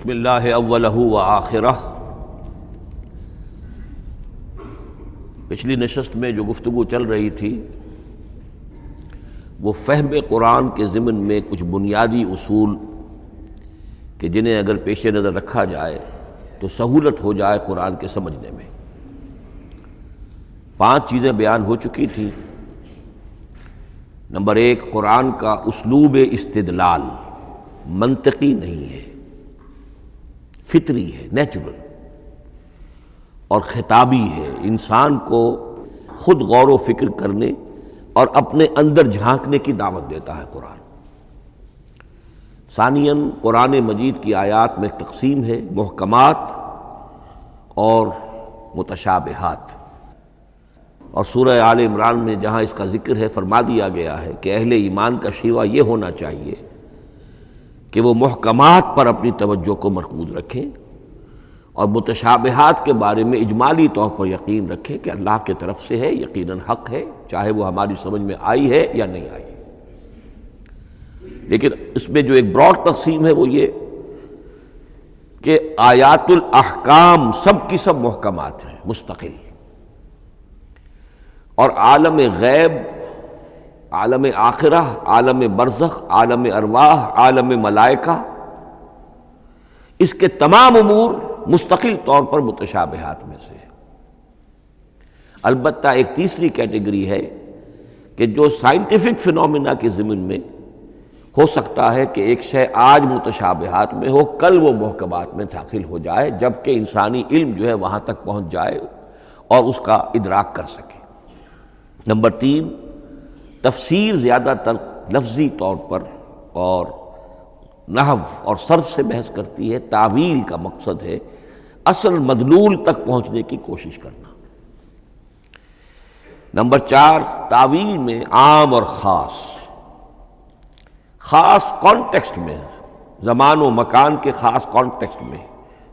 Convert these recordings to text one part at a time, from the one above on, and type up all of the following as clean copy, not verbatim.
بسم اللہ اولہ و آخرہ۔ پچھلی نشست میں جو گفتگو چل رہی تھی وہ فہم قرآن کے ضمن میں کچھ بنیادی اصول کہ جنہیں اگر پیش نظر رکھا جائے تو سہولت ہو جائے قرآن کے سمجھنے میں۔ 5 چیزیں بیان ہو چکی تھیں۔ نمبر 1، قرآن کا اسلوب استدلال منطقی نہیں ہے، فطری ہے، نیچرل اور خطابی ہے، انسان کو خود غور و فکر کرنے اور اپنے اندر جھانکنے کی دعوت دیتا ہے قرآن۔ ثانیاً، قرآن مجید کی آیات میں تقسیم ہے، محکمات اور متشابہات، اور سورہ آل عمران میں جہاں اس کا ذکر ہے فرما دیا گیا ہے کہ اہل ایمان کا شیوہ یہ ہونا چاہیے کہ وہ محکمات پر اپنی توجہ کو مرکوز رکھیں اور متشابہات کے بارے میں اجمالی طور پر یقین رکھیں کہ اللہ کی طرف سے ہے، یقیناً حق ہے، چاہے وہ ہماری سمجھ میں آئی ہے یا نہیں آئی۔ لیکن اس میں جو ایک براڈ تقسیم ہے وہ یہ کہ آیات الاحکام سب کی سب محکمات ہیں، مستقل، اور عالم غیب، عالم آخرہ، عالم برزخ، عالم ارواح، عالم ملائکہ، اس کے تمام امور مستقل طور پر متشابہات میں سے۔ البتہ ایک تیسری کیٹیگری ہے کہ جو سائنٹیفک فینومینا کے ضمن میں ہو سکتا ہے کہ ایک شے آج متشابہات میں ہو، کل وہ محکمات میں داخل ہو جائے، جبکہ انسانی علم جو ہے وہاں تک پہنچ جائے اور اس کا ادراک کر سکے۔ نمبر 3، تفسیر زیادہ تر لفظی طور پر اور نحو اور صرف سے بحث کرتی ہے، تعویل کا مقصد ہے اصل مدلول تک پہنچنے کی کوشش کرنا۔ نمبر 4، تعویل میں عام اور خاص کانٹیکسٹ میں، زمان و مکان کے خاص کانٹیکسٹ میں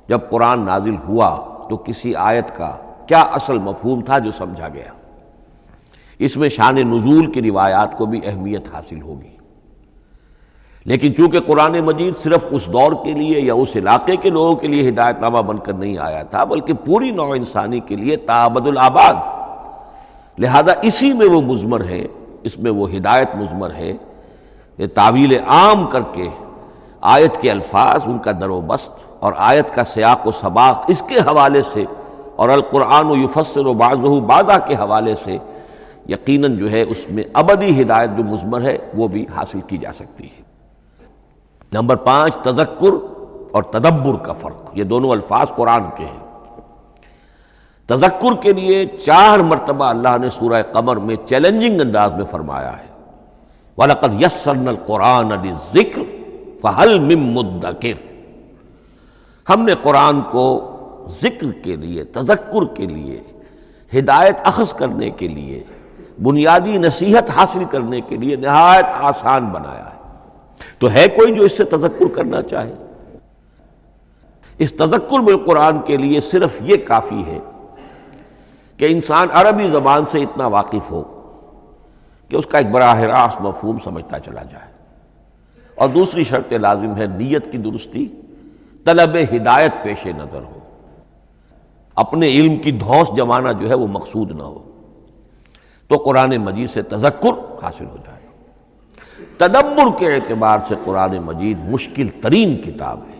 جب قرآن نازل ہوا تو کسی آیت کا کیا اصل مفہوم تھا جو سمجھا گیا، اس میں شان نزول کی روایات کو بھی اہمیت حاصل ہوگی۔ لیکن چونکہ قرآن مجید صرف اس دور کے لیے یا اس علاقے کے لوگوں کے لیے ہدایت نامہ بن کر نہیں آیا تھا، بلکہ پوری نوع انسانی کے لیے تابد الآباد، لہذا اسی میں وہ مضمر ہے، اس میں وہ ہدایت مضمر ہے کہ تعویل عام کر کے آیت کے الفاظ، ان کا در و بست اور آیت کا سیاق و سباق اس کے حوالے سے، اور القرآن یفسر بعضہ بعضا کے حوالے سے یقیناً جو ہے اس میں ابدی ہدایت جو مضمر ہے وہ بھی حاصل کی جا سکتی ہے۔ نمبر 5، تذکر اور تدبر کا فرق، یہ دونوں الفاظ قرآن کے ہیں۔ تذکر کے لیے 4 مرتبہ اللہ نے سورہ قمر میں چیلنجنگ انداز میں فرمایا ہے، وَلَقَدْ يَسَّرْنَا الْقُرْآنَ لِلذِّكْرِ فَهَلْ مِن مُدَّكِرٍ، ہم نے قرآن کو ذکر کے لیے، تذکر کے لیے، ہدایت اخذ کرنے کے لیے، بنیادی نصیحت حاصل کرنے کے لیے نہایت آسان بنایا ہے۔ تو ہے کوئی جو اس سے تذکر کرنا چاہے؟ اس تذکر بالقرآن کے لیے صرف یہ کافی ہے کہ انسان عربی زبان سے اتنا واقف ہو کہ اس کا ایک براہ راست مفہوم سمجھتا چلا جائے، اور دوسری شرط لازم ہے نیت کی درستی، طلب ہدایت پیش نظر ہو، اپنے علم کی دھوس جمانا جو ہے وہ مقصود نہ ہو، تو قرآن مجید سے تذکر حاصل ہو جائے۔ تدبر کے اعتبار سے قرآن مجید مشکل ترین کتاب ہے،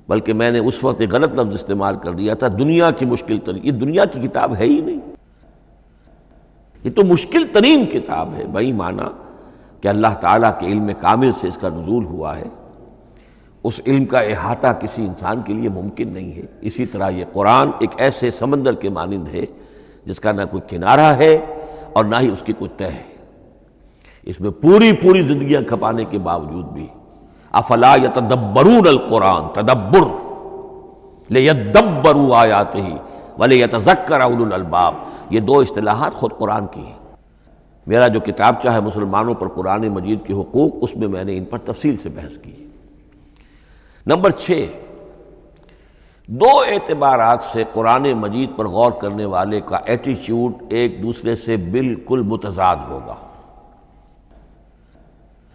بلکہ میں نے اس وقت ایک غلط لفظ استعمال کر دیا تھا، دنیا کی مشکل ترین، یہ دنیا کی کتاب ہے ہی نہیں، یہ تو مشکل ترین کتاب ہے، بھائی معنی کہ اللہ تعالیٰ کے علم کامل سے اس کا نزول ہوا ہے، اس علم کا احاطہ کسی انسان کے لیے ممکن نہیں ہے۔ اسی طرح یہ قرآن ایک ایسے سمندر کے مانند ہے جس کا نہ کوئی کنارہ ہے اور نہ ہی اس کی کوئی تہہ ہے، اس میں پوری زندگیاں کھپانے کے باوجود بھی افلا یتدبرون القرآن، تدبر، لیدبروا آیاتہ ولیتذکر اولو الالباب، یہ 2 اصطلاحات خود قرآن کی ہیں۔ میرا جو کتابچہ ہے مسلمانوں پر قرآن مجید کے حقوق، اس میں نے ان پر تفصیل سے بحث کی۔ نمبر 6، 2 اعتبارات سے قرآن مجید پر غور کرنے والے کا ایٹیچیوڈ ایک دوسرے سے بالکل متضاد ہوگا۔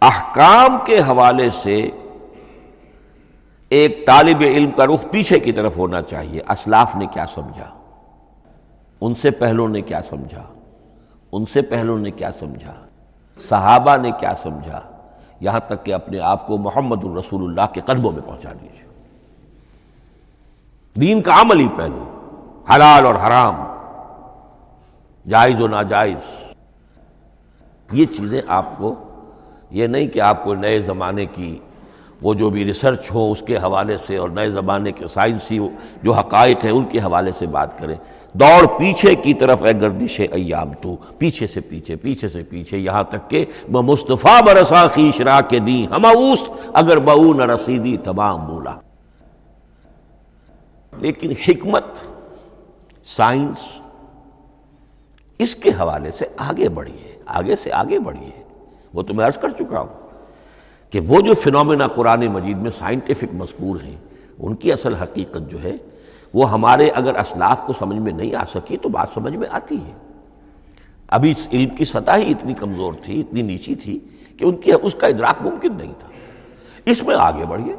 احکام کے حوالے سے ایک طالب علم کا رخ پیچھے کی طرف ہونا چاہیے، اسلاف نے کیا سمجھا، ان سے پہلوں نے کیا سمجھا، ان سے پہلوں نے کیا سمجھا، صحابہ نے کیا سمجھا، یہاں تک کہ اپنے آپ کو محمد الرسول اللہ کے قدموں میں پہنچا دیجیے۔ دین کا عملی پہلو، حلال اور حرام، جائز و ناجائز، یہ چیزیں آپ کو، یہ نہیں کہ آپ کو نئے زمانے کی وہ جو بھی ریسرچ ہو اس کے حوالے سے اور نئے زمانے کے سائنسی جو حقائق ہیں ان کے حوالے سے بات کریں۔ دوڑ پیچھے کی طرف ہے گردش ایام تو، پیچھے سے پیچھے، پیچھے سے پیچھے، یہاں تک کہ مصطفیٰ برسا خیش را کے دی ہم اوست اگر بہو نہ رسیدی تمام بولا۔ لیکن حکمت، سائنس، اس کے حوالے سے آگے بڑھی ہے، آگے سے آگے بڑھی ہے۔ وہ تو میں عرض کر چکا ہوں کہ وہ جو فینومینا قرآن مجید میں سائنٹیفک مذکور ہیں، ان کی اصل حقیقت جو ہے وہ ہمارے اگر اسلاف کو سمجھ میں نہیں آ سکی تو بات سمجھ میں آتی ہے۔ ابھی اس علم کی سطح ہی اتنی کمزور تھی، اتنی نیچی تھی کہ ان کی اس کا ادراک ممکن نہیں تھا۔ اس میں آگے بڑھیے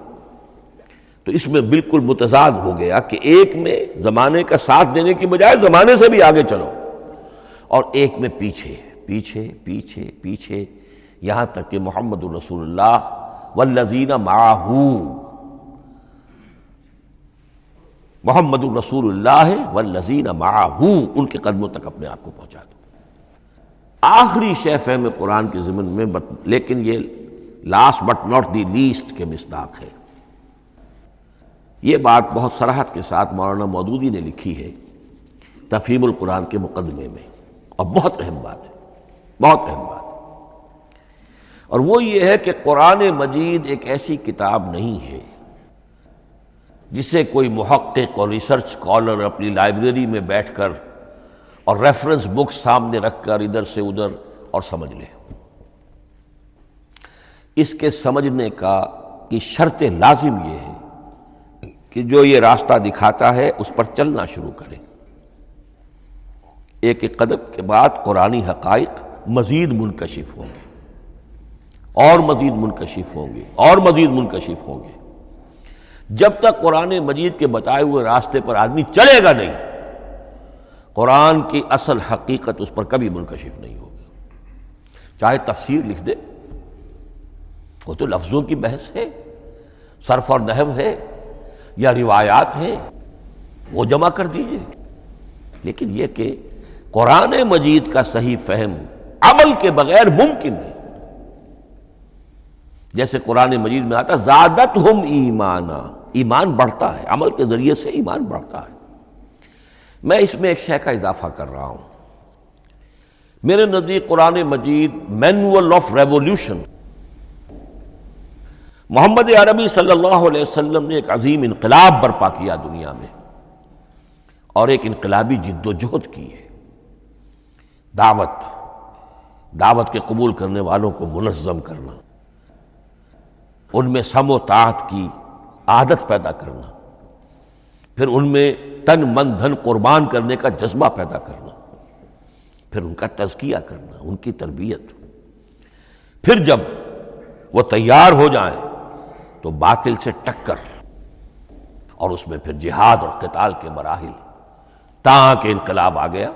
تو اس میں بالکل متضاد ہو گیا کہ ایک میں زمانے کا ساتھ دینے کی بجائے زمانے سے بھی آگے چلو، اور ایک میں پیچھے پیچھے پیچھے پیچھے، یہاں تک کہ محمد الرسول اللہ والذین معہ، محمد الرسول اللہ والذین معہ، ان کے قدموں تک اپنے آپ کو پہنچا دو۔ آخری شے فہم قرآن کے ضمن میں، لیکن یہ last but not the least کے مصداق ہے۔ یہ بات بہت صراحت کے ساتھ مولانا مودودی نے لکھی ہے تفہیم القرآن کے مقدمے میں، اور بہت اہم بات ہے، بہت اہم بات ہے، اور وہ یہ ہے کہ قرآن مجید ایک ایسی کتاب نہیں ہے جسے کوئی محقق اور ریسرچ اسکالر اپنی لائبریری میں بیٹھ کر اور ریفرنس بک سامنے رکھ کر ادھر سے ادھر اور سمجھ لے۔ اس کے سمجھنے کی شرط لازم یہ ہے کہ جو یہ راستہ دکھاتا ہے اس پر چلنا شروع کرے۔ ایک ایک قدم کے بعد قرآنی حقائق مزید منکشف ہوں گے، اور مزید منکشف ہوں گے، اور مزید منکشف ہوں گے۔ جب تک قرآن مجید کے بتائے ہوئے راستے پر آدمی چلے گا نہیں، قرآن کی اصل حقیقت اس پر کبھی منکشف نہیں ہوگی۔ چاہے تفسیر لکھ دے، وہ تو لفظوں کی بحث ہے، صرف اور نحو ہے، یا روایات ہیں، وہ جمع کر دیجئے، لیکن یہ کہ قرآن مجید کا صحیح فہم عمل کے بغیر ممکن نہیں۔ جیسے قرآن مجید میں آتا زادتہم ایمانا، ایمان بڑھتا ہے، عمل کے ذریعے سے ایمان بڑھتا ہے۔ میں اس میں ایک شے کا اضافہ کر رہا ہوں۔ میرے نزدیک قرآن مجید مینول آف ریولیوشن، محمد عربی صلی اللہ علیہ وسلم نے ایک عظیم انقلاب برپا کیا دنیا میں، اور ایک انقلابی جد و جہد کی ہے۔ دعوت کے قبول کرنے والوں کو منظم کرنا، ان میں سم و طاعت کی عادت پیدا کرنا، پھر ان میں تن من دھن قربان کرنے کا جذبہ پیدا کرنا، پھر ان کا تزکیہ کرنا، ان کی تربیت، پھر جب وہ تیار ہو جائیں تو باطل سے ٹکر، اور اس میں پھر جہاد اور قتال کے مراحل، تاکہ انقلاب آ گیا،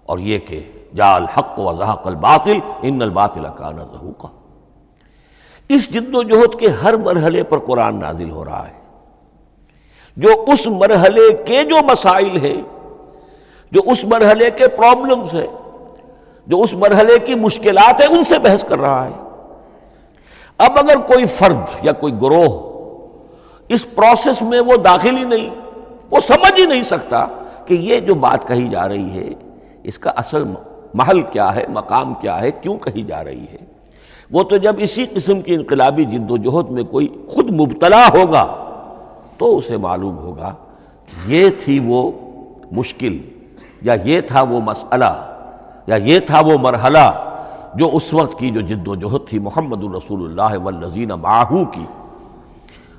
اور یہ کہ جاء الحق وزہق الباطل ان الباطل کان زہوقا۔ اس جد و جہد کے ہر مرحلے پر قرآن نازل ہو رہا ہے، جو اس مرحلے کے جو مسائل ہیں، جو اس مرحلے کے پرابلمز ہیں، جو اس مرحلے کی مشکلات ہیں، ان سے بحث کر رہا ہے۔ اب اگر کوئی فرد یا کوئی گروہ اس پروسیس میں وہ داخل ہی نہیں، وہ سمجھ ہی نہیں سکتا کہ یہ جو بات کہی جا رہی ہے اس کا اصل محل کیا ہے، مقام کیا ہے، کیوں کہی جا رہی ہے، وہ تو جب اسی قسم کی انقلابی جد و جہد میں کوئی خود مبتلا ہوگا تو اسے معلوم ہوگا کہ یہ تھی وہ مشکل، یا یہ تھا وہ مسئلہ، یا یہ تھا وہ مرحلہ جو اس وقت کی جو جد و جہد تھی محمد الرسول اللہ والذین معہ کی،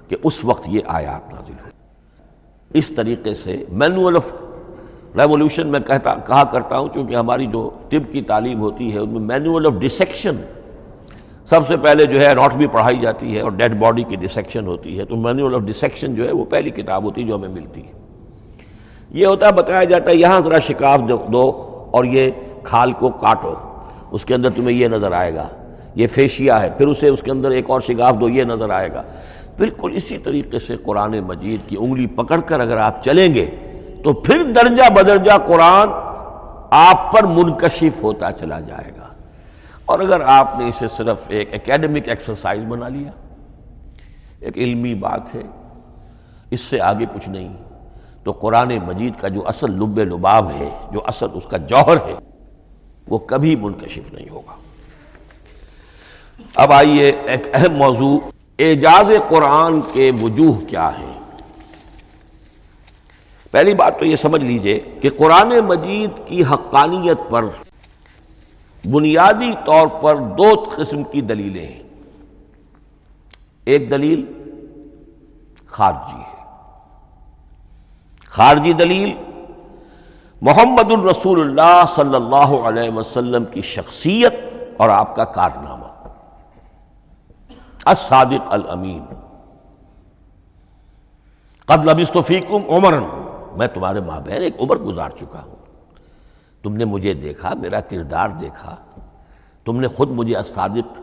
کہ اس وقت یہ آیات نازل ہوئی۔ اس طریقے سے مینول آف ریولیوشن میں کہا کرتا ہوں، چونکہ ہماری جو طب کی تعلیم ہوتی ہے ان میں مینول آف ڈسیکشن، سب سے پہلے جو ہے اناٹمی پڑھائی جاتی ہے اور ڈیڈ باڈی کی ڈسیکشن ہوتی ہے، تو مینول آف ڈسیکشن جو ہے وہ پہلی کتاب ہوتی ہے جو ہمیں ملتی ہے۔ یہ ہوتا ہے، بتایا جاتا ہے یہاں ذرا شکاف دو اور یہ کھال کو کاٹو، اس کے اندر تمہیں یہ نظر آئے گا، یہ فیشیا ہے، پھر اسے اس کے اندر ایک اور شگاف دو، یہ نظر آئے گا۔ بالکل اسی طریقے سے قرآن مجید کی انگلی پکڑ کر اگر آپ چلیں گے تو پھر درجہ بدرجہ قرآن آپ پر منکشف ہوتا چلا جائے گا۔ اور اگر آپ نے اسے صرف ایک اکیڈمک ایکسرسائز بنا لیا، ایک علمی بات ہے، اس سے آگے کچھ نہیں، تو قرآن مجید کا جو اصل لب لباب ہے، جو اصل اس کا جوہر ہے، وہ کبھی منکشف نہیں ہوگا۔ اب آئیے ایک اہم موضوع، اعجاز قرآن کے وجوہ کیا ہیں۔ پہلی بات تو یہ سمجھ لیجئے کہ قرآن مجید کی حقانیت پر بنیادی طور پر دو قسم کی دلیلیں ہیں۔ ایک دلیل خارجی ہے، خارجی دلیل محمد الرسول اللہ صلی اللہ علیہ وسلم کی شخصیت اور آپ کا کارنامہ، الصادق الامین، قد لبثت فیکم عمرا، میں تمہارے مابین ایک عمر گزار چکا ہوں، تم نے مجھے دیکھا، میرا کردار دیکھا، تم نے خود مجھے الصادق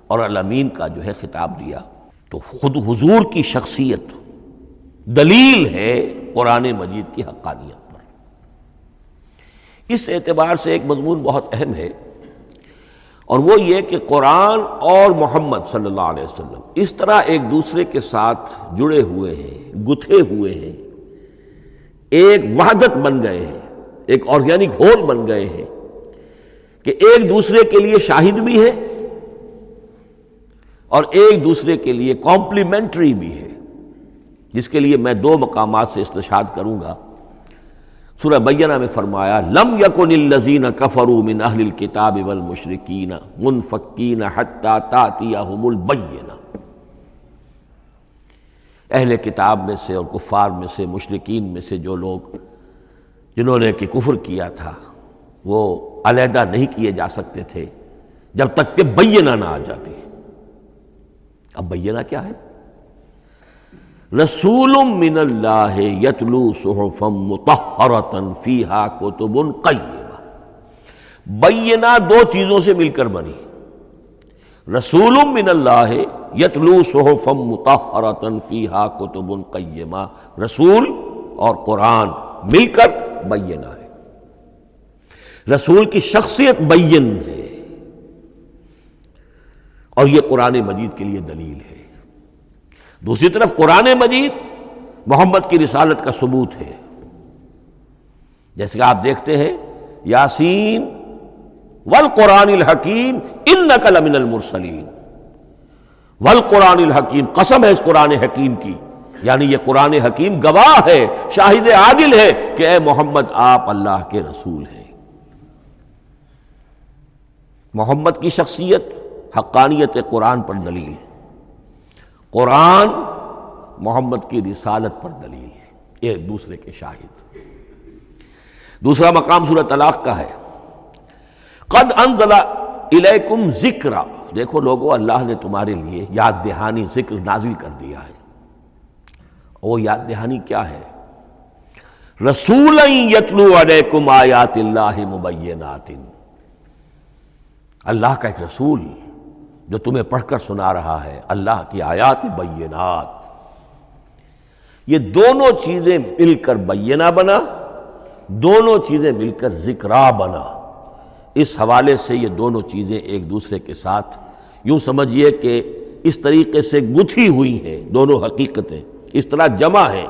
اور الامین کا جو ہے خطاب دیا، تو خود حضور کی شخصیت دلیل ہے قرآن مجید کی حقانیت پر۔ اس اعتبار سے ایک مضمون بہت اہم ہے، اور وہ یہ کہ قرآن اور محمد صلی اللہ علیہ وسلم اس طرح ایک دوسرے کے ساتھ جڑے ہوئے ہیں، گتھے ہوئے ہیں، ایک وحدت بن گئے ہیں، ایک آرگینک ہول بن گئے ہیں کہ ایک دوسرے کے لیے شاہد بھی ہے اور ایک دوسرے کے لیے کمپلیمنٹری بھی ہے، جس کے لیے میں دو مقامات سے استشہاد کروں گا۔ سورہ بینہ میں فرمایا لم یکن الذین کفروا من اہل الکتاب والمشرکین منفکین حتی تأتیہم البینہ، اہل کتاب میں سے اور کفار میں سے، مشرکین میں سے جو لوگ جنہوں نے کہ کفر کیا تھا، وہ علیحدہ نہیں کیے جا سکتے تھے جب تک کہ بینہ نہ آ جاتی۔ اب بینہ کیا ہے؟ رسول من اللہ یتلو صحفا مطہرۃ فیہا کتب قیمہ، بینہ دو چیزوں سے مل کر بنی، رسول من اللہ یتلو صحفا مطہرۃ فیہا کتب قیمہ، رسول اور قرآن مل کر بینہ ہے، رسول کی شخصیت بین ہے، اور یہ قرآن مجید کے لیے دلیل ہے۔ دوسری طرف قرآن مجید محمد کی رسالت کا ثبوت ہے، جیسے کہ آپ دیکھتے ہیں یاسین والقرآن الحکیم انک لمن المرسلین، والقرآن الحکیم، قسم ہے اس قرآن حکیم کی، یعنی یہ قرآن حکیم گواہ ہے، شاہد عادل ہے کہ اے محمد آپ اللہ کے رسول ہیں۔ محمد کی شخصیت، حقانیت قرآن پر دلیل، قرآن محمد کی رسالت پر دلیل، ایک دوسرے کے شاہد۔ دوسرا مقام سورہ طلاق کا ہے، قد انزل الیکم ذکرا، دیکھو لوگو اللہ نے تمہارے لیے یاد دہانی ذکر نازل کر دیا ہے۔ وہ یاد دہانی کیا ہے؟ رسولا یتلو علیکم آیات اللہ مبینات، اللہ کا ایک رسول جو تمہیں پڑھ کر سنا رہا ہے اللہ کی آیات بینات۔ یہ دونوں چیزیں مل کر بینہ بنا، دونوں چیزیں مل کر ذکرا بنا۔ اس حوالے سے یہ دونوں چیزیں ایک دوسرے کے ساتھ یوں سمجھیے کہ اس طریقے سے گتھی ہوئی ہیں، دونوں حقیقتیں اس طرح جمع ہیں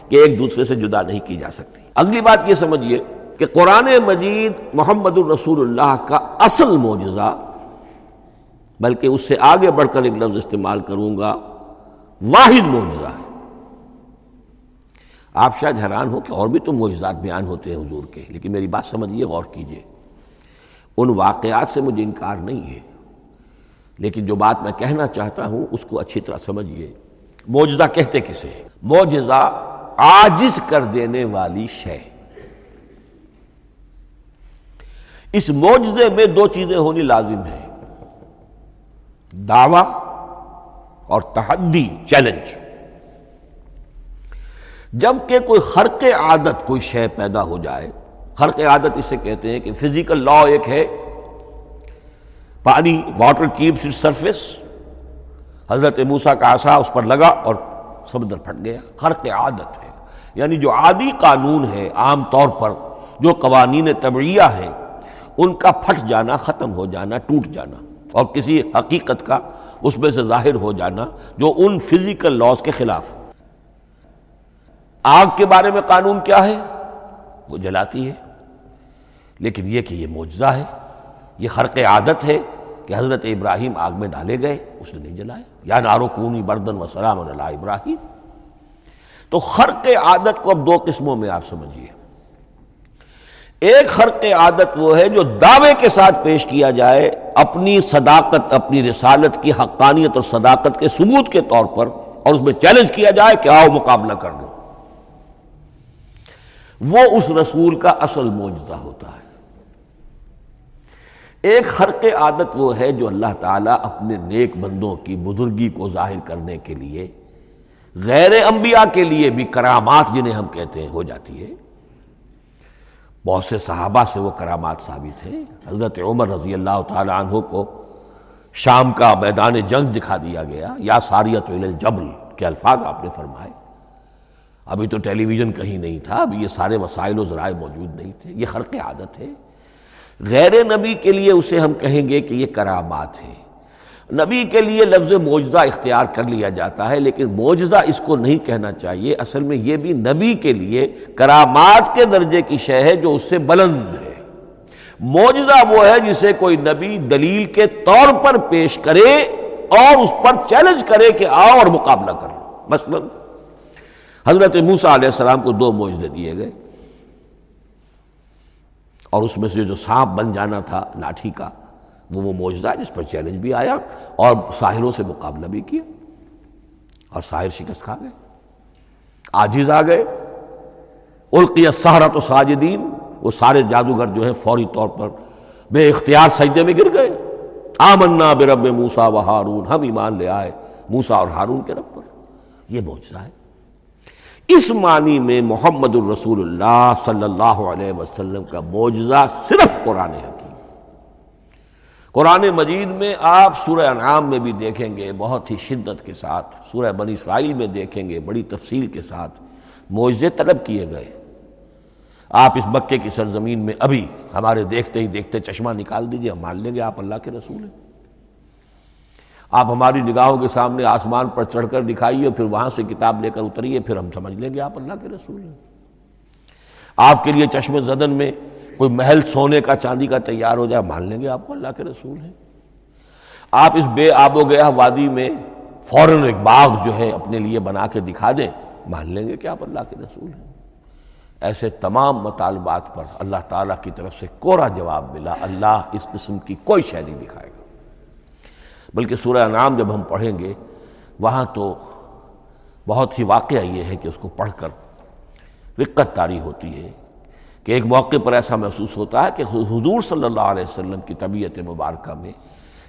کہ ایک دوسرے سے جدا نہیں کی جا سکتی۔ اگلی بات یہ سمجھیے کہ قرآن مجید محمد الرسول اللہ کا اصل معجزہ، بلکہ اس سے آگے بڑھ کر ایک لفظ استعمال کروں گا، واحد معجزہ ہے۔ آپ شاید حیران ہو کہ اور بھی تو معجزات بیان ہوتے ہیں حضور کے، لیکن میری بات سمجھیے، غور کیجیے، ان واقعات سے مجھے انکار نہیں ہے، لیکن جو بات میں کہنا چاہتا ہوں اس کو اچھی طرح سمجھیے۔ معجزہ کہتے کسے؟ معجزہ عاجز کر دینے والی شے۔ اس معجزے میں دو چیزیں ہونی لازم ہیں، دعویٰ اور تحدی، چیلنج۔ جب کہ کوئی خرق عادت کوئی شے پیدا ہو جائے، خرق عادت اسے کہتے ہیں کہ فزیکل لا ایک ہے، پانی، واٹر کیپس اٹس سرفیس، حضرت موسیٰ کا عصا اس پر لگا اور سمندر پھٹ گیا، خرق عادت ہے، یعنی جو عادی قانون ہے، عام طور پر جو قوانین طبعیہ ہیں ان کا پھٹ جانا، ختم ہو جانا، ٹوٹ جانا، اور کسی حقیقت کا اس میں سے ظاہر ہو جانا جو ان فزیکل لاز کے خلاف۔ آگ کے بارے میں قانون کیا ہے؟ وہ جلاتی ہے، لیکن یہ کہ یہ معجزہ ہے، یہ خرق عادت ہے کہ حضرت ابراہیم آگ میں ڈالے گئے، اس نے نہیں جلایا، یا نارو کونی بردن و سلام علی ابراہیم۔ تو خرق عادت کو اب دو قسموں میں آپ سمجھیے۔ ایک خرق عادت وہ ہے جو دعوے کے ساتھ پیش کیا جائے، اپنی صداقت، اپنی رسالت کی حقانیت اور صداقت کے ثبوت کے طور پر، اور اس میں چیلنج کیا جائے کہ آؤ مقابلہ کر لو۔ وہ اس رسول کا اصل معجزہ ہوتا ہے۔ ایک خرق عادت وہ ہے جو اللہ تعالیٰ اپنے نیک بندوں کی بزرگی کو ظاہر کرنے کے لیے، غیر انبیاء کے لیے بھی کرامات جنہیں ہم کہتے ہیں ہو جاتی ہے۔ بہت سے صحابہ سے وہ کرامات ثابت ہیں۔ حضرت عمر رضی اللہ تعالی عنہ کو شام کا میدان جنگ دکھا دیا گیا، یا ساریۃ الی الجبل کے الفاظ آپ نے فرمائے۔ ابھی تو ٹیلی ویژن کہیں نہیں تھا، ابھی یہ سارے وسائل و ذرائع موجود نہیں تھے، یہ خرق عادت ہے۔ غیر نبی کے لیے اسے ہم کہیں گے کہ یہ کرامات ہے۔ نبی کے لیے لفظ معجزہ اختیار کر لیا جاتا ہے، لیکن معجزہ اس کو نہیں کہنا چاہیے، اصل میں یہ بھی نبی کے لیے کرامات کے درجے کی شے ہے جو اس سے بلند ہے۔ معجزہ وہ ہے جسے کوئی نبی دلیل کے طور پر پیش کرے اور اس پر چیلنج کرے کہ آؤ اور مقابلہ کرو۔ مثلا حضرت موسیٰ علیہ السلام کو دو معجزے دیے گئے، اور اس میں سے جو سانپ بن جانا تھا لاٹھی کا، وہ معجزہ جس پر چیلنج بھی آیا اور ساحروں سے مقابلہ بھی کیا، اور ساحر شکست کھا گئے، عاجز آ گئے۔ القی السحرۃ ساجدین، وہ سارے جادوگر جو ہیں فوری طور پر بے اختیار سجدے میں گر گئے۔ آمنا برب موسیٰ و ہارون، ہم ایمان لے آئے موسیٰ اور ہارون کے رب پر۔ یہ معجزہ ہے۔ اس معنی میں محمد الرسول اللہ صلی اللہ علیہ وسلم کا معجزہ صرف قرآن حکیم۔ قرآن مجید میں آپ سورہ انعام میں بھی دیکھیں گے بہت ہی شدت کے ساتھ، سورہ بنی اسرائیل میں دیکھیں گے بڑی تفصیل کے ساتھ معجزے طلب کیے گئے۔ آپ اس مکے کی سرزمین میں ابھی ہمارے دیکھتے ہی دیکھتے چشمہ نکال دیجئے، ہم مان لیں گے آپ اللہ کے رسول ہیں۔ آپ ہماری نگاہوں کے سامنے آسمان پر چڑھ کر دکھائیے، پھر وہاں سے کتاب لے کر اتریے، پھر ہم سمجھ لیں گے آپ اللہ کے رسول ہیں۔ آپ کے لیے چشم زدن میں کوئی محل سونے کا چاندی کا تیار ہو جائے، مان لیں گے آپ کو اللہ کے رسول ہیں۔ آپ اس بے آب و گیا وادی میں فوراً ایک باغ جو ہے اپنے لیے بنا کے دکھا دیں، مان لیں گے کہ آپ اللہ کے رسول ہیں۔ ایسے تمام مطالبات پر اللہ تعالیٰ کی طرف سے کوڑا جواب ملا، اللہ اس قسم کی کوئی شے نہیں دکھائے گا۔ بلکہ سورہ انعام جب ہم پڑھیں گے وہاں تو بہت ہی واقعہ یہ ہے کہ اس کو پڑھ کر رقت طاری ہوتی ہے کہ ایک موقع پر ایسا محسوس ہوتا ہے کہ حضور صلی اللہ علیہ وسلم کی طبیعت مبارکہ میں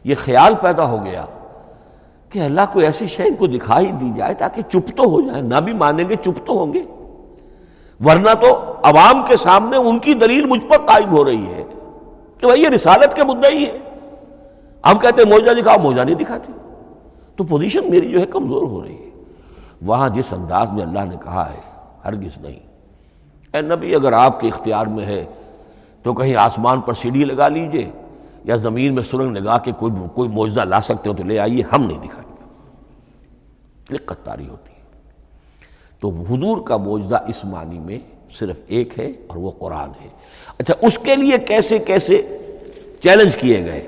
یہ خیال پیدا ہو گیا کہ اللہ کو ایسی شے ان کو دکھائی دی جائے تاکہ چپ تو ہو جائے، نہ بھی مانیں گے چپ تو ہوں گے، ورنہ تو عوام کے سامنے ان کی دلیل مجھ پر قائم ہو رہی ہے کہ بھائی یہ رسالت کے مدعی ہے۔ ہم کہتے ہیں معجزہ دکھاؤ، معجزہ نہیں دکھاتے، تو پوزیشن میری جو ہے کمزور ہو رہی ہے۔ وہاں جس انداز میں اللہ نے کہا ہے، ہرگز نہیں، اے نبی اگر آپ کے اختیار میں ہے تو کہیں آسمان پر سیڑھی لگا لیجئے، یا زمین میں سرنگ لگا کے کوئی معجزہ لا سکتے ہو تو لے آئیے، ہم نہیں دکھائیں گے۔ رقت طاری ہوتی ہے۔ تو حضور کا معجزہ اس معنی میں صرف ایک ہے اور وہ قرآن ہے۔ اچھا، اس کے لیے کیسے کیسے چیلنج کیے گئے؟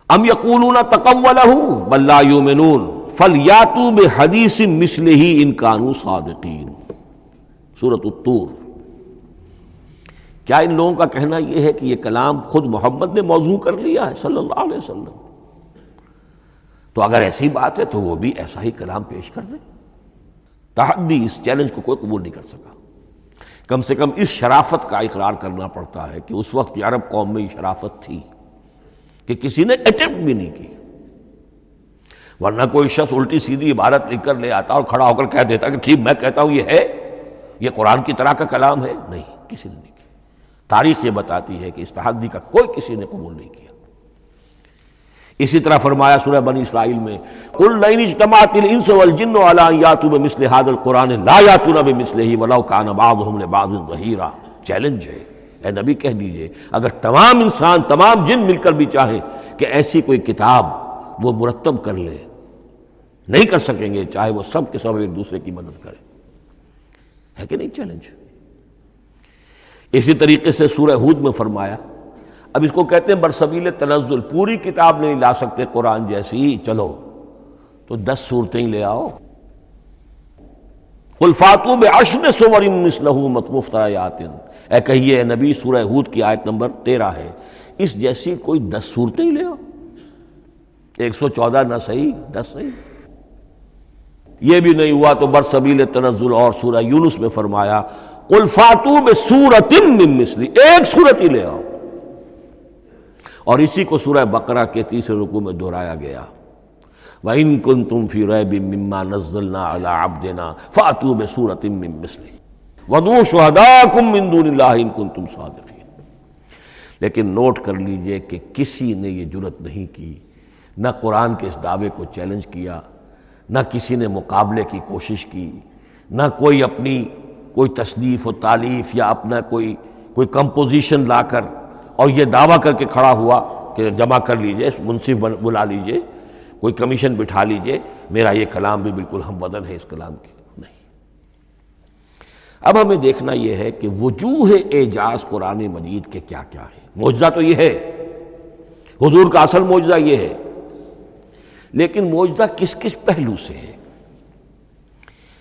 ام یقولون تقولہ بل لا یؤمنون فلیاتوا بحدیث مثلہ ان کانوا صادقین، سورۃ الطور۔ کیا ان لوگوں کا کہنا یہ ہے کہ یہ کلام خود محمد نے موضوع کر لیا ہے صلی اللہ علیہ وسلم؟ تو اگر ایسی بات ہے تو وہ بھی ایسا ہی کلام پیش کر دیں۔ تحدی، اس چیلنج کو کوئی قبول نہیں کر سکا۔ کم سے کم اس شرافت کا اقرار کرنا پڑتا ہے کہ اس وقت عرب قوم میں یہ شرافت تھی کہ کسی نے اٹمپٹ بھی نہیں کی، ورنہ کوئی شخص الٹی سیدھی عبارت لکھ کر لے آتا اور کھڑا ہو کر کہہ دیتا کہ ٹھیک میں کہتا ہوں یہ ہے، یہ قرآن کی طرح کا کلام ہے. نہیں، کسی نے نہیں کیا. تاریخ یہ بتاتی ہے کہ اس تحدی کا کوئی کسی نے قبول نہیں کیا. اسی طرح فرمایا سورہ بنی اسرائیل میں قُلْ لَئِنِ اجْتَمَعَتِ الْإِنسُ وَالْجِنُّ عَلَىٰ أَن يَأْتُوا بِمِثْلِ هَٰذَا الْقُرْآنِ لَا يَأْتُونَ بِمِثْلِهِ وَلَوْ كَانَ بَعْضُهُمْ لِبَعْضٍ ظَهِيرًا. چیلنج ہے، اے نبی کہہ دیجئے اگر تمام انسان تمام جن مل کر بھی چاہیں کہ ایسی کوئی کتاب وہ مرتب کر لیں، نہیں کر سکیں گے، چاہے وہ سب کے سب ایک دوسرے کی مدد کریں. ہے کہ نہیں چیلنج؟ اسی طریقے سے سورہ ہود میں فرمایا، اب اس کو کہتے ہیں برسبیل تنزل، پوری کتاب نہیں لا سکتے قرآن جیسی، چلو تو 10 سورتیں لے آؤ. قُلْ فَاتُوا بِعَشْرِ سُوَرٍ مِثْلَهُ مُفْتَرَيَاتٍ، اے کہیے اے نبی، سورہ ہود کی آیت نمبر 13 ہے، اس جیسی کوئی 10 سورتیں لے آؤ. 114 نہ صحیح 10 صحیح. یہ بھی نہیں ہوا تو برسبیل تنزل اور سورہ یونس میں فرمایا قُلْ فَاتُوا بِسُورَةٍ مِّن مِثْلِهِ، ایک سورت ہی لے آؤ. اور اسی کو سورہ بقرہ کے 30 رکوع میں دہرایا گیا، وَإِن كُنتُمْ فِي رَيْبٍ مِّمَّا نَزَّلْنَا عَلَىٰ عَبْدِنَا فَأْتُوا بِسُورَةٍ مِّن مِّثْلِهِ وَادْعُوا شُهَدَاءَكُم مِّن دُونِ اللَّهِ إِن كُنتُمْ صَادِقِينَ. لیکن نوٹ کر لیجئے کہ کسی نے یہ جرأت نہیں کی، نہ قرآن کے اس دعوے کو چیلنج کیا، نہ کسی نے مقابلے کی کوشش کی، نہ کوئی اپنی کوئی تصنیف و تالیف یا اپنا کوئی کمپوزیشن لا کر اور یہ دعویٰ کر کے کھڑا ہوا کہ جمع کر لیجئے، منصف بلا لیجئے، کوئی کمیشن بٹھا لیجئے، میرا یہ کلام بھی بالکل ہم وزن ہے اس کلام کے. نہیں. اب ہمیں دیکھنا یہ ہے کہ وجوہ اعجاز قرآن مجید کے کیا کیا ہے. معجزہ تو یہ ہے، حضور کا اصل معجزہ یہ ہے، لیکن معجزہ کس کس پہلو سے ہے؟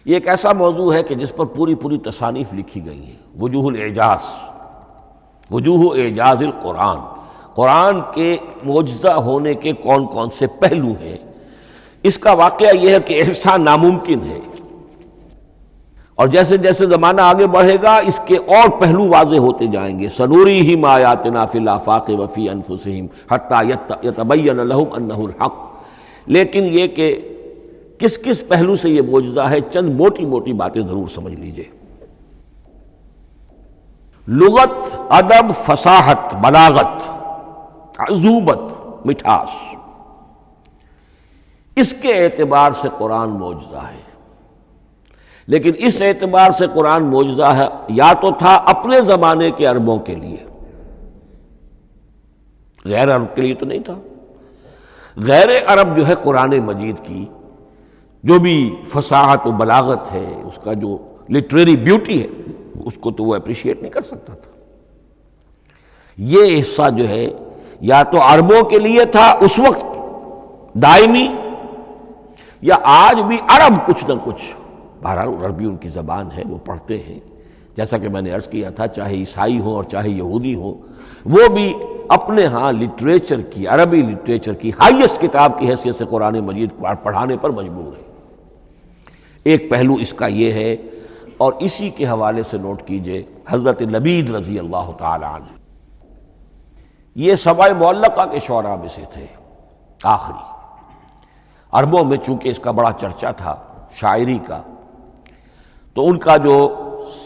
یہ ایک ایسا موضوع ہے کہ جس پر پوری تصانیف لکھی گئی ہیں. وجوہ الاعجاز، وجوہ اعجاز القرآن، قرآن کے معجزہ ہونے کے کون کون سے پہلو ہیں. اس کا واقعہ یہ ہے کہ احسان ناممکن ہے، اور جیسے جیسے زمانہ آگے بڑھے گا اس کے اور پہلو واضح ہوتے جائیں گے. سنوریہم آیاتنا فی الآفاق وفی انفسہم حتی یتبین لہم انہ الحق. لیکن یہ کہ کس کس پہلو سے یہ معجزہ ہے، چند موٹی موٹی باتیں ضرور سمجھ لیجئے. لغت، ادب، فصاحت، بلاغت، عذوبت، مٹھاس، اس کے اعتبار سے قرآن معجزہ ہے. لیکن اس اعتبار سے قرآن معجزہ ہے یا تو تھا اپنے زمانے کے عربوں کے لیے، غیر عرب کے لیے تو نہیں تھا. غیر عرب جو ہے قرآن مجید کی جو بھی فصاحت و بلاغت ہے، اس کا جو لٹریری بیوٹی ہے، اس کو تو وہ اپریشیٹ نہیں کر سکتا تھا. یہ حصہ جو ہے یا تو عربوں کے لیے تھا اس وقت دائمی، یا آج بھی عرب کچھ نہ کچھ، بہرحال عربی ان کی زبان ہے، وہ پڑھتے ہیں. جیسا کہ میں نے عرض کیا تھا، چاہے عیسائی ہوں اور چاہے یہودی ہوں، وہ بھی اپنے ہاں لٹریچر کی، عربی لٹریچر کی ہائیسٹ کتاب کی حیثیت سے قرآن مجید کو پڑھانے پر مجبور ہے. ایک پہلو اس کا یہ ہے. اور اسی کے حوالے سے نوٹ کیجئے حضرت لبید رضی اللہ تعالی عنہ، یہ سبع معلقہ کے شعراء میں سے تھے آخری. عربوں میں چونکہ اس کا بڑا چرچا تھا شاعری کا، تو ان کا جو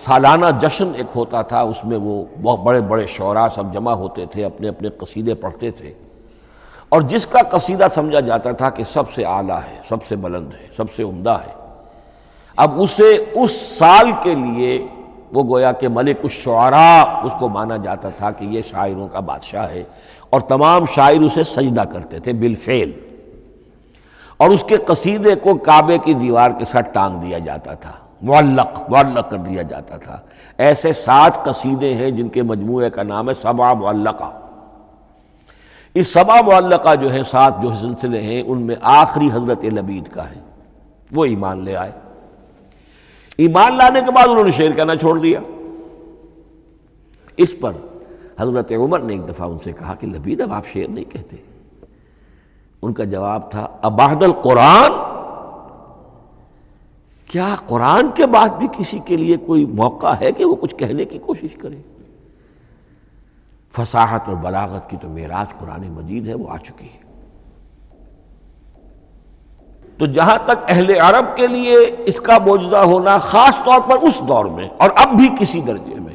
سالانہ جشن ایک ہوتا تھا، اس میں وہ بہت بڑے بڑے شعراء سب جمع ہوتے تھے، اپنے اپنے قصیدے پڑھتے تھے، اور جس کا قصیدہ سمجھا جاتا تھا کہ سب سے اعلیٰ ہے، سب سے بلند ہے، سب سے عمدہ ہے، اب اسے اس سال کے لیے وہ گویا کہ ملک الشعراء اس کو مانا جاتا تھا کہ یہ شاعروں کا بادشاہ ہے، اور تمام شاعر اسے سجدہ کرتے تھے بالفعل، اور اس کے قصیدے کو کعبے کی دیوار کے ساتھ ٹانگ دیا جاتا تھا، معلق کر دیا جاتا تھا. ایسے 7 قصیدے ہیں جن کے مجموعے کا نام ہے سبع معلقہ. اس سبع معلقہ جو ہے 7 جو سلسلے ہیں، ان میں آخری حضرت لبید کا ہے. وہ ایمان لے آئے. ایمان لانے کے بعد انہوں نے شعر کہنا چھوڑ دیا. اس پر حضرت عمر نے ایک دفعہ ان سے کہا کہ لبید اب آپ شعر نہیں کہتے. ان کا جواب تھا ابعد القرآن، کیا قرآن کے بعد بھی کسی کے لیے کوئی موقع ہے کہ وہ کچھ کہنے کی کوشش کرے؟ فصاحت اور بلاغت کی تو معراج قرآن مجید ہے، وہ آ چکی ہے۔ تو جہاں تک اہل عرب کے لیے اس کا معجزہ ہونا خاص طور پر اس دور میں اور اب بھی کسی درجے میں،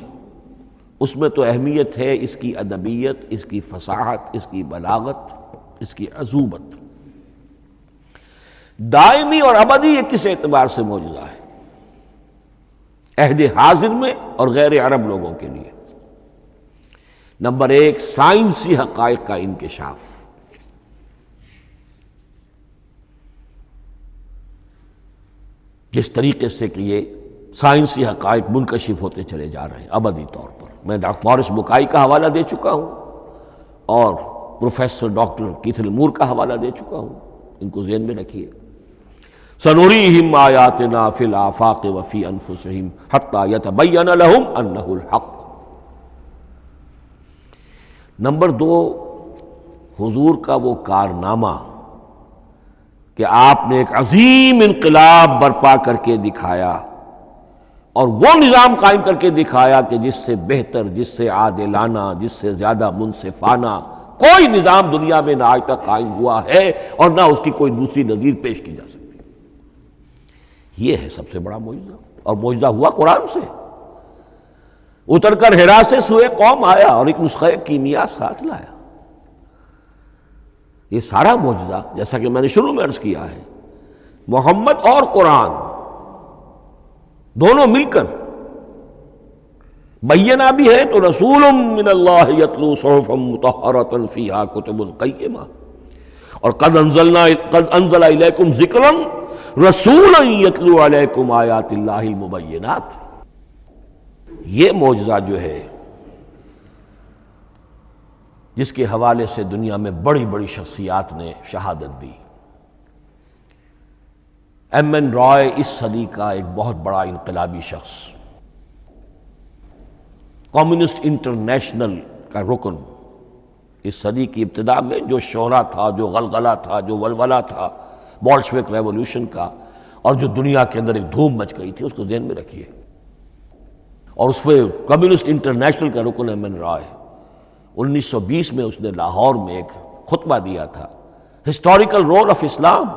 اس میں تو اہمیت ہے اس کی ادبیت، اس کی فصاحت، اس کی بلاغت، اس کی عذوبت۔ دائمی اور ابدی یہ کس اعتبار سے معجزہ ہے؟ عہد حاضر میں اور غیر عرب لوگوں کے لیے۔ نمبر ایک، سائنسی حقائق کا انکشاف۔ جس طریقے سے کہ یہ سائنسی حقائق منکشف ہوتے چلے جا رہے ہیں ابدی طور پر، میں ڈاکٹر مورس بکائی کا حوالہ دے چکا ہوں اور پروفیسر ڈاکٹر کیتھل مور کا حوالہ دے چکا ہوں، ان کو ذہن میں رکھیے۔ سنریہم آیاتنا فی الآفاق وفی انفسہم حتی یتبین لہم انہ الحق۔ نمبر دو، حضور کا وہ کارنامہ کہ آپ نے ایک عظیم انقلاب برپا کر کے دکھایا اور وہ نظام قائم کر کے دکھایا کہ جس سے بہتر، جس سے عادلانہ، جس سے زیادہ منصفانہ کوئی نظام دنیا میں نہ آج تک قائم ہوا ہے اور نہ اس کی کوئی دوسری نظیر پیش کی جا سکتی۔ یہ ہے سب سے بڑا معجزہ، اور معجزہ ہوا قرآن سے۔ اتر کر حرا سے سوئے قوم آیا اور ایک نسخہ کیمیا ساتھ لایا۔ یہ سارا معجزہ، جیسا کہ میں نے شروع میں عرض کیا ہے، محمد اور قرآن دونوں مل کر بینہ بھی ہے تو رسول من اللہ یتلو صحفا مطہرۃ فیہا کتب قیمہ، اور قد انزل الیکم ذکرا رسولا یتلو علیکم آیات اللہ المبینات۔ یہ معجزہ جو ہے جس کے حوالے سے دنیا میں بڑی بڑی شخصیات نے شہادت دی۔ ایم این رائے اس صدی کا ایک بہت بڑا انقلابی شخص، کمیونسٹ انٹرنیشنل کا رکن، اس صدی کی ابتدا میں جو شورا تھا، جو غلغلہ تھا، جو ولولہ تھا بولشوک ریولوشن کا، اور جو دنیا کے اندر ایک دھوم مچ گئی تھی، اس کو ذہن میں رکھیے۔ اور اس میں کمیونسٹ انٹرنیشنل کا رکن ایم این رائے، 1920 میں اس نے لاہور میں ایک خطبہ دیا تھا، ہسٹوریکل رول آف اسلام،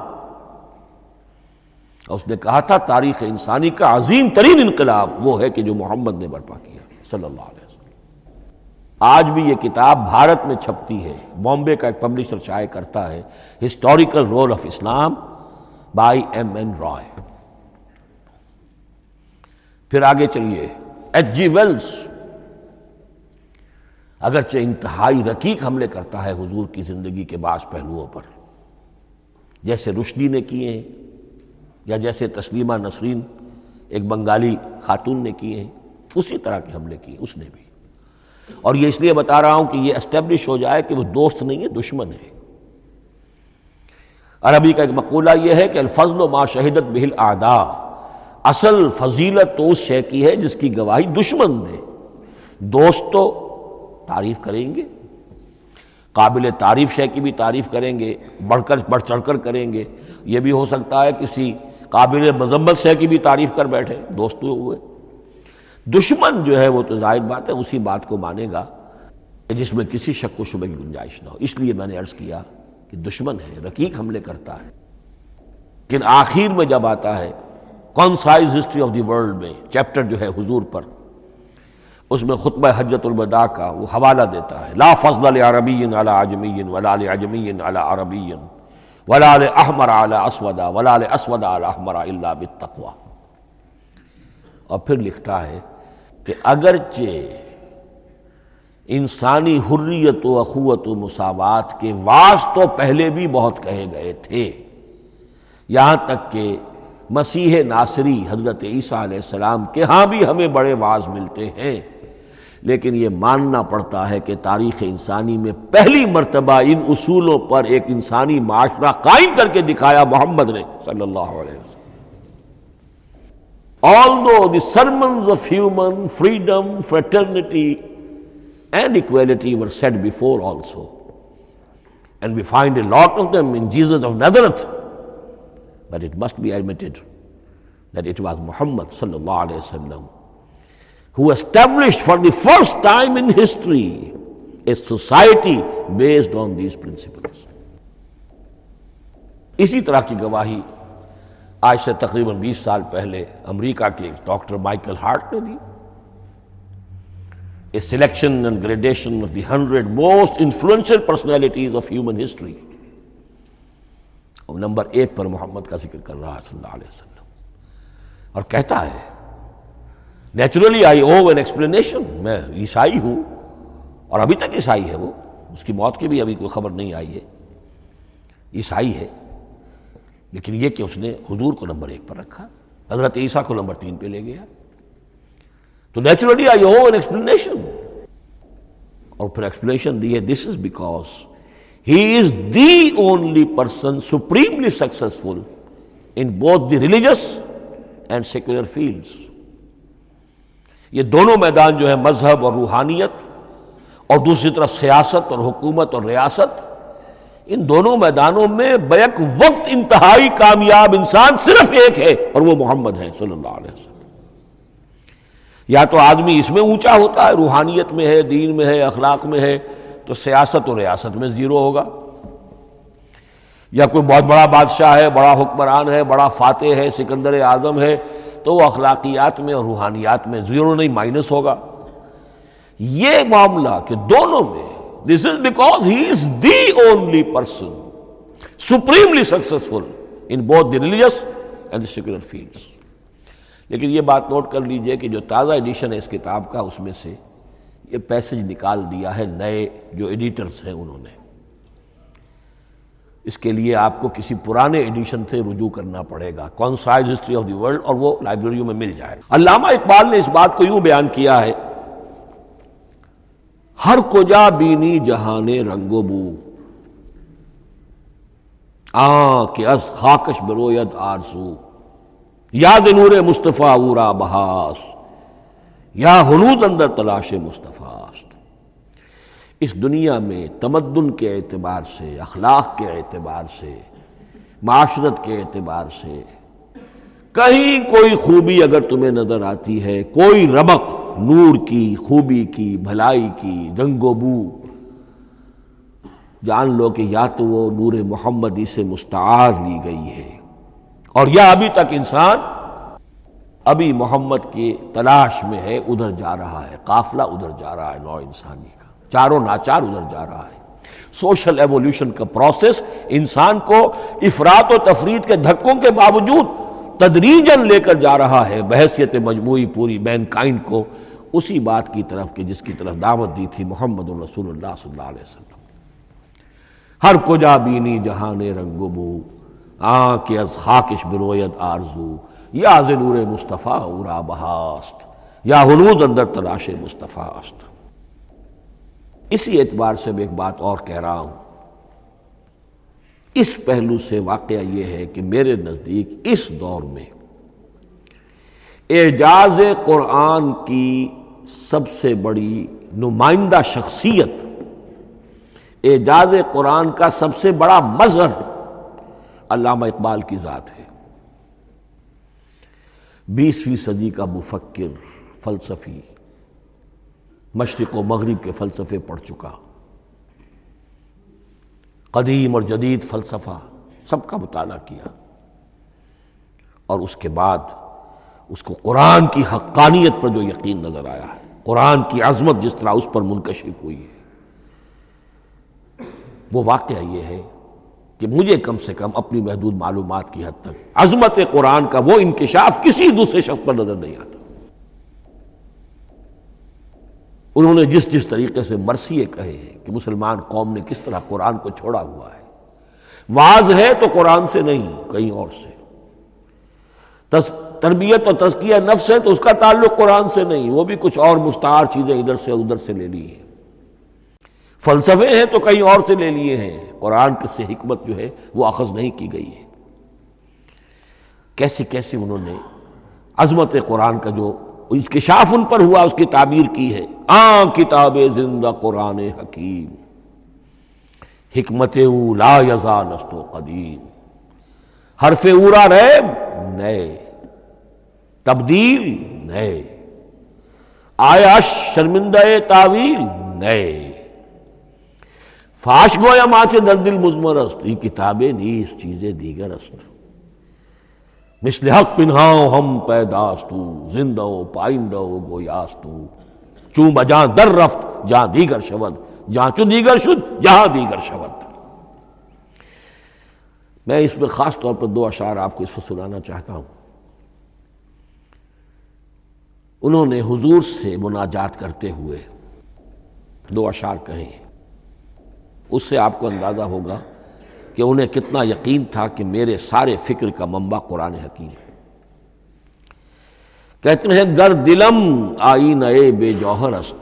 اور اس نے کہا تھا تاریخ انسانی کا عظیم ترین انقلاب وہ ہے کہ جو محمد نے برپا کیا صلی اللہ علیہ وسلم۔ آج بھی یہ کتاب بھارت میں چھپتی ہے، بامبے کا ایک پبلشر شائع کرتا ہے، historical role of Islam by M N Roy. پھر آگے چلیے، ایچ جی ویلز اگرچہ انتہائی رقیق حملے کرتا ہے حضور کی زندگی کے بعض پہلوؤں پر، جیسے رشدی نے کیے ہیں یا جیسے تسلیمہ نسرین ایک بنگالی خاتون نے کیے ہیں، اسی طرح کے حملے کیے اس نے بھی۔ اور یہ اس لیے بتا رہا ہوں کہ یہ اسٹیبلش ہو جائے کہ وہ دوست نہیں ہے، دشمن ہے۔ عربی کا ایک مقولہ یہ ہے کہ الفضل ما شہدت بہ الاعداء، اصل فضیلت تو اس شے کی ہے جس کی گواہی دشمن دے۔ دوست تو تعریف کریں گے، قابل تعریف شے کی بھی تعریف کریں گے، بڑھ چڑھ کر کریں گے۔ یہ بھی ہو سکتا ہے کسی قابل مذمت شے کی بھی تعریف کر بیٹھے، دوست ہوئے۔ دشمن جو ہے وہ تو ظاہر بات ہے اسی بات کو مانے گا جس میں کسی شک و شبہ کی گنجائش نہ ہو۔ اس لیے میں نے عرض کیا کہ دشمن ہے، رقیق حملے کرتا ہے، لیکن آخر میں جب آتا ہے concise history of the world میں چیپٹر جو ہے حضور پر، اس میں خطبہ حجۃ الوداع کا وہ حوالہ دیتا ہے، لا فضل لعربی علی عجمی ولا لعجمی علی عربی ولا لاحمر علی اسود ولا لاسود علی احمر الا بالتقوی۔ اور پھر لکھتا ہے کہ اگرچہ انسانی حریت و اخوت و مساوات کے واعظ تو پہلے بھی بہت کہے گئے تھے، یہاں تک کہ مسیح ناصری حضرت عیسیٰ علیہ السلام کے ہاں بھی ہمیں بڑے واعظ ملتے ہیں، لیکن یہ ماننا پڑتا ہے کہ تاریخ انسانی میں پہلی مرتبہ ان اصولوں پر ایک انسانی معاشرہ قائم کر کے دکھایا محمد نے صلی اللہ علیہ وسلم۔ Although the sermons of human freedom, fraternity and equality were said before also, and we find a lot of them in Jesus of Nazareth, but it must be admitted that it was Muhammad sallallahu alaihi wasallam who established for the first time in history a society based on these principles. اسی طرح کی گواہی آج سے تقریباً 20 سال پہلے امریکہ کے ڈاکٹر مائیکل ہارٹ نے دی. A selection and gradation of the 100 most influential personalities of human history. اور نمبر 1 پر محمد کا ذکر کر رہا ہے صلی اللہ علیہ وسلم، اور کہتا ہے naturally I owe an explanation, میں عیسائی ہوں اور ابھی تک عیسائی ہے، وہ اس کی موت کی بھی ابھی کوئی خبر نہیں آئی ہے، عیسائی ہے، لیکن یہ کہ اس نے حضور کو نمبر 1 پر رکھا، حضرت عیسیٰ کو نمبر 3 پہ لے گیا. تو naturally I owe an explanation, اور پھر ایکسپلینیشن دی ہے this is because he is the only person supremely successful in both the religious and secular fields. یہ دونوں میدان جو ہے مذہب اور روحانیت اور دوسری طرف سیاست اور حکومت اور ریاست، ان دونوں میدانوں میں بیک وقت انتہائی کامیاب انسان صرف ایک ہے، اور وہ محمد ہے صلی اللہ علیہ وسلم. یا تو آدمی اس میں اونچا ہوتا ہے، روحانیت میں ہے، دین میں ہے، اخلاق میں ہے، تو سیاست اور ریاست میں زیرو ہوگا. یا کوئی بہت بڑا بادشاہ ہے، بڑا حکمران ہے، بڑا فاتح ہے، سکندر اعظم ہے، تو وہ اخلاقیات میں اور روحانیات میں زیرو نہیں، مائنس ہوگا. یہ معاملہ کہ دونوں میں this is because he is the only person supremely successful in both the religious and the secular fields. لیکن یہ بات نوٹ کر لیجئے کہ جو تازہ ایڈیشن ہے اس کتاب کا، اس میں سے یہ پیسج نکال دیا ہے نئے جو ایڈیٹرز ہیں انہوں نے. اس کے لیے آپ کو کسی پرانے ایڈیشن سے رجوع کرنا پڑے گا، concise history of the world, اور وہ لائبریریوں میں مل جائے گا. علامہ اقبال نے اس بات کو یوں بیان کیا ہے، ہر کجا بینی جہان رنگ و بو، کہ از خاکش بروید آرزو، یاد نور مصطفیٰ اورا بہاس، یا ہنود اندر تلاش مصطفیٰ است. اس دنیا میں تمدن کے اعتبار سے، اخلاق کے اعتبار سے، معاشرت کے اعتبار سے کہیں کوئی خوبی اگر تمہیں نظر آتی ہے، کوئی رمق نور کی، خوبی کی، بھلائی کی، رنگ و بو، جان لو کہ یا تو وہ نور محمدی سے مستعار لی گئی ہے، اور یا ابھی تک انسان ابھی محمد کی تلاش میں ہے، ادھر جا رہا ہے، قافلہ ادھر جا رہا ہے نوع انسانی کا، چاروں ناچار ادھر جا رہا ہے. سوشل ایوولوشن کا پروسیس انسان کو افراط و تفرید کے دھکوں کے باوجود تدریجاً لے کر جا رہا ہے بحیثیت مجموعی پوری مین کائنڈ کو اسی بات کی طرف کہ جس کی طرف دعوت دی تھی محمد الرسول اللہ صلی اللہ علیہ وسلم. ہر کجا بینی جہان رنگ و بو، کہ از خاکش بروید آرزو، یا ز نور مصطفیٰ اورا بہاست، یا ہنود اندر تلاش مصطفیٰ است. اسی اعتبار سے میں ایک بات اور کہہ رہا ہوں، اس پہلو سے واقعہ یہ ہے کہ میرے نزدیک اس دور میں اعجاز قرآن کی سب سے بڑی نمائندہ شخصیت، اعجاز قرآن کا سب سے بڑا مظہر علامہ اقبال کی ذات ہے. 20ویں صدی کا مفکر، فلسفی، مشرق و مغرب کے فلسفے پڑھ چکا، قدیم اور جدید فلسفہ سب کا مطالعہ کیا، اور اس کے بعد اس کو قرآن کی حقانیت پر جو یقین نظر آیا ہے، قرآن کی عظمت جس طرح اس پر منکشف ہوئی ہے، وہ واقعہ یہ ہے کہ مجھے کم سے کم اپنی محدود معلومات کی حد تک عظمت قرآن کا وہ انکشاف کسی دوسرے شخص پر نظر نہیں آتا. انہوں نے جس طریقے سے مرثیے کہے ہیں کہ مسلمان قوم نے کس طرح قرآن کو چھوڑا ہوا ہے، واعظ ہے تو قرآن سے نہیں کہیں اور سے، تربیت اور تزکیہ نفس ہے تو اس کا تعلق قرآن سے نہیں، وہ بھی کچھ اور مستعار چیزیں ادھر سے ادھر سے لے لی ہیں، فلسفے ہیں تو کہیں اور سے لے لیے ہیں، قرآن سے حکمت جو ہے وہ اخذ نہیں کی گئی ہے. کیسے کیسے انہوں نے عظمت قرآن کا جو انکشاف ان پر ہوا اس کی تعبیر کی ہے. کتاب زندہ قرآن حکیم، حکمت او لا یزال است و قدیم، حرف اورا ریب نئے، تبدیل نئے، آیا شرمندہ تعویل نئے. فاش گویا ماں سے در دل مضمر است، ای کتابیں نیز چیزیں دیگر است، مثل حق پنہاؤ ہم پیداستو، زندہ و پائندہ و گویاستو، چون بجاں در رفت جہاں دیگر شود، جہاں چو دیگر شد جہاں دیگر شود۔ میں اس میں خاص طور پر دو اشعار آپ کو اس وقت سنانا چاہتا ہوں۔ انہوں نے حضور سے مناجات کرتے ہوئے دو اشعار کہے ہیں، اس سے آپ کو اندازہ ہوگا کہ انہیں کتنا یقین تھا کہ میرے سارے فکر کا منبع قرآن حکیم ہے۔ کہتے ہیں گر دلم آئینہ بے جوہر است،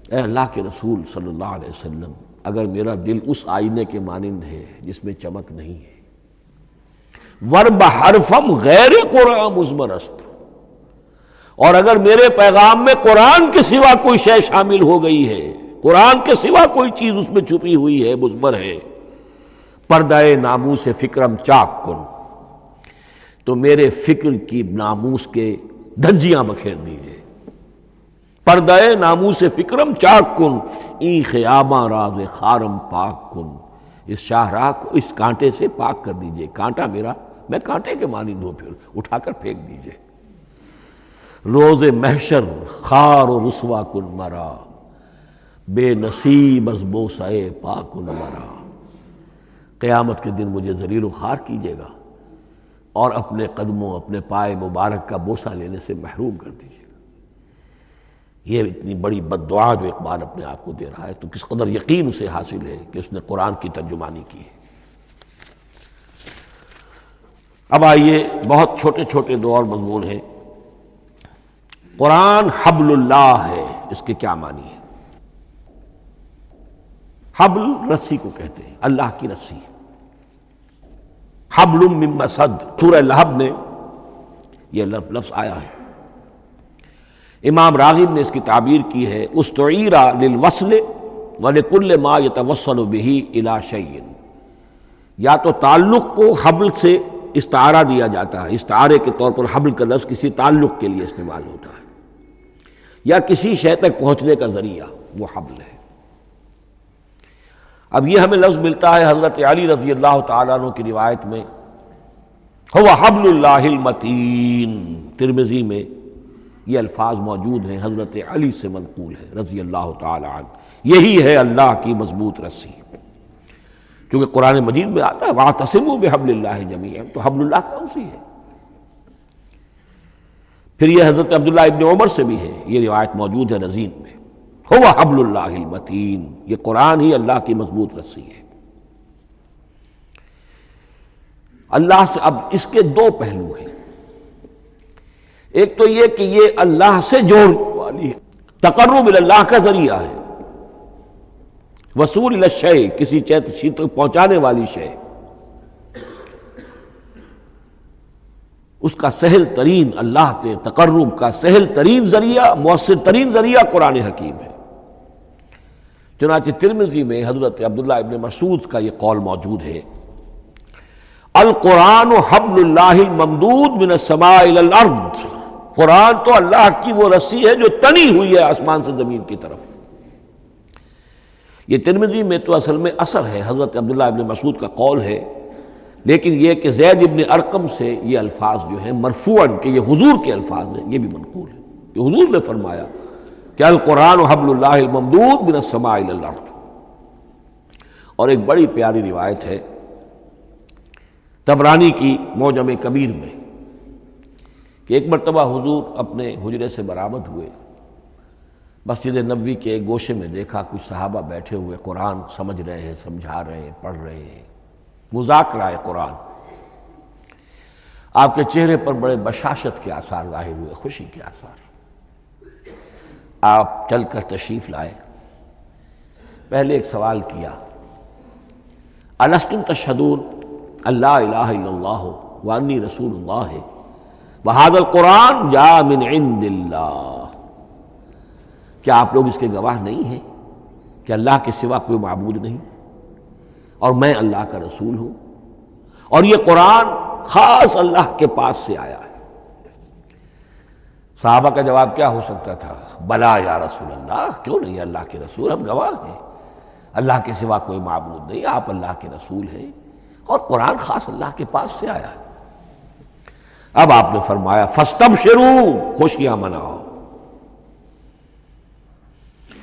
اے اللہ کے رسول صلی اللہ علیہ وسلم، اگر میرا دل اس آئینے کے مانند ہے جس میں چمک نہیں ہے، ورب حرفم غیر قرآن مضمر است، اور اگر میرے پیغام میں قرآن کے سوا کوئی شے شامل ہو گئی ہے، قرآن کے سوا کوئی چیز اس میں چھپی ہوئی ہے، مضمر ہے، پردہ ناموس فکرم چاک کن، تو میرے فکر کی ناموس کے دھجیاں بکھیر دیجئے۔ پردہ ناموس فکرم چاک کن، این خیاباں راز خارم پاک کن، اس شاہراہ کو اس کانٹے سے پاک کر دیجئے، کانٹا میرا، میں کانٹے کے مانند ہوں، پھر اٹھا کر پھینک دیجئے۔ روز محشر خار و رسوا کن مرا، بے نصیب از بوسہ پاک کن مرا، قیامت کے دن مجھے ذلیل و خوار کیجیے گا اور اپنے قدموں، اپنے پائے مبارک کا بوسہ لینے سے محروم کر دیجیے گا۔ یہ اتنی بڑی بد دعا جو اقبال اپنے آپ کو دے رہا ہے، تو کس قدر یقین اسے حاصل ہے کہ اس نے قرآن کی ترجمانی کی ہے۔ اب آئیے، بہت چھوٹے چھوٹے دو اور مضمون ہیں۔ قرآن حبل اللہ ہے، اس کے کیا معنی ہے؟ حبل رسی کو کہتے ہیں، اللہ کی رسی۔ حبل من مسد، سورہ لہب میں یہ لفظ آیا ہے۔ امام راغب نے اس کی تعبیر کی ہے، استعیر للوصل ولکل ما یتوصل بہ الی شیء، یا تو تعلق کو حبل سے استعارہ دیا جاتا ہے، استعارے کے طور پر حبل کا لفظ کسی تعلق کے لیے استعمال ہوتا ہے، یا کسی شے تک پہنچنے کا ذریعہ، وہ حبل ہے۔ اب یہ ہمیں لفظ ملتا ہے حضرت علی رضی اللہ تعالیٰ عنہ کی روایت میں، هو حبل اللہ المتین، ترمذی میں یہ الفاظ موجود ہیں، حضرت علی سے منقول ہے رضی اللہ تعالیٰ عنہ، یہی ہے اللہ کی مضبوط رسی۔ کیونکہ قرآن مجید میں آتا ہے وَاعْتَصِمُوا بِحَبْلِ اللَّهِ جَمِيعًا، تو حبل اللہ کون سی ہے؟ پھر یہ حضرت عبداللہ ابن عمر سے بھی ہے، یہ روایت موجود ہے رزین میں، هو حبل اللہ المتین، یہ قرآن ہی اللہ کی مضبوط رسی ہے۔ اللہ سے اب اس کے دو پہلو ہیں، ایک تو یہ کہ یہ اللہ سے جوڑنے والی ہے، تقرب اللہ کا ذریعہ ہے، وصول الی الشیء، کسی چیز تک پہنچانے والی شے، اس کا سہل ترین، اللہ کے تقرب کا سہل ترین ذریعہ، مؤثر ترین ذریعہ قرآن حکیم ہے۔ چنانچہ ترمذی میں حضرت عبداللہ ابن مسعود کا یہ قول موجود ہے، القرآن حبل اللہ الممدود من السماء الی الارض، قرآن تو اللہ کی وہ رسی ہے جو تنی ہوئی ہے آسمان سے زمین کی طرف۔ یہ ترمذی میں تو اصل میں اثر ہے، حضرت عبداللہ ابن مسعود کا قول ہے، لیکن یہ کہ زید ابن ارقم سے یہ الفاظ جو ہیں مرفوعاً کہ یہ حضور کے الفاظ ہیں، یہ بھی منقول ہے کہ حضور نے فرمایا کہ القرآن حبل اللہ الممدود من السماء الی الارض۔ اور ایک بڑی پیاری روایت ہے طبرانی کی معجم کبیر میں کہ ایک مرتبہ حضور اپنے حجرے سے برآمد ہوئے، مسجد نبوی کے ایک گوشے میں دیکھا کچھ صحابہ بیٹھے ہوئے قرآن سمجھ رہے ہیں، سمجھا رہے ہیں، پڑھ رہے ہیں، مذاکرہ قرآن۔ آپ کے چہرے پر بڑے بشاشت کے آثار ظاہر ہوئے، خوشی کے آثار۔ آپ چل کر تشریف لائے، پہلے ایک سوال کیا، الستم تشہدون اللہ الہ الا اللہ وانی رسول اللہ وہذا القرآن جاء من عند اللہ، کیا آپ لوگ اس کے گواہ نہیں ہیں کہ اللہ کے سوا کوئی معبود نہیں اور میں اللہ کا رسول ہوں، اور یہ قرآن خاص اللہ کے پاس سے آیا ہے۔ صحابہ کا جواب کیا ہو سکتا تھا؟ بلا یا رسول اللہ، کیوں نہیں اللہ کے رسول، ہم گواہ ہیں، اللہ کے سوا کوئی معبود نہیں، آپ اللہ کے رسول ہیں، اور قرآن خاص اللہ کے پاس سے آیا ہے۔ اب آپ نے فرمایا فاستبشروا، خوشیاں مناؤ،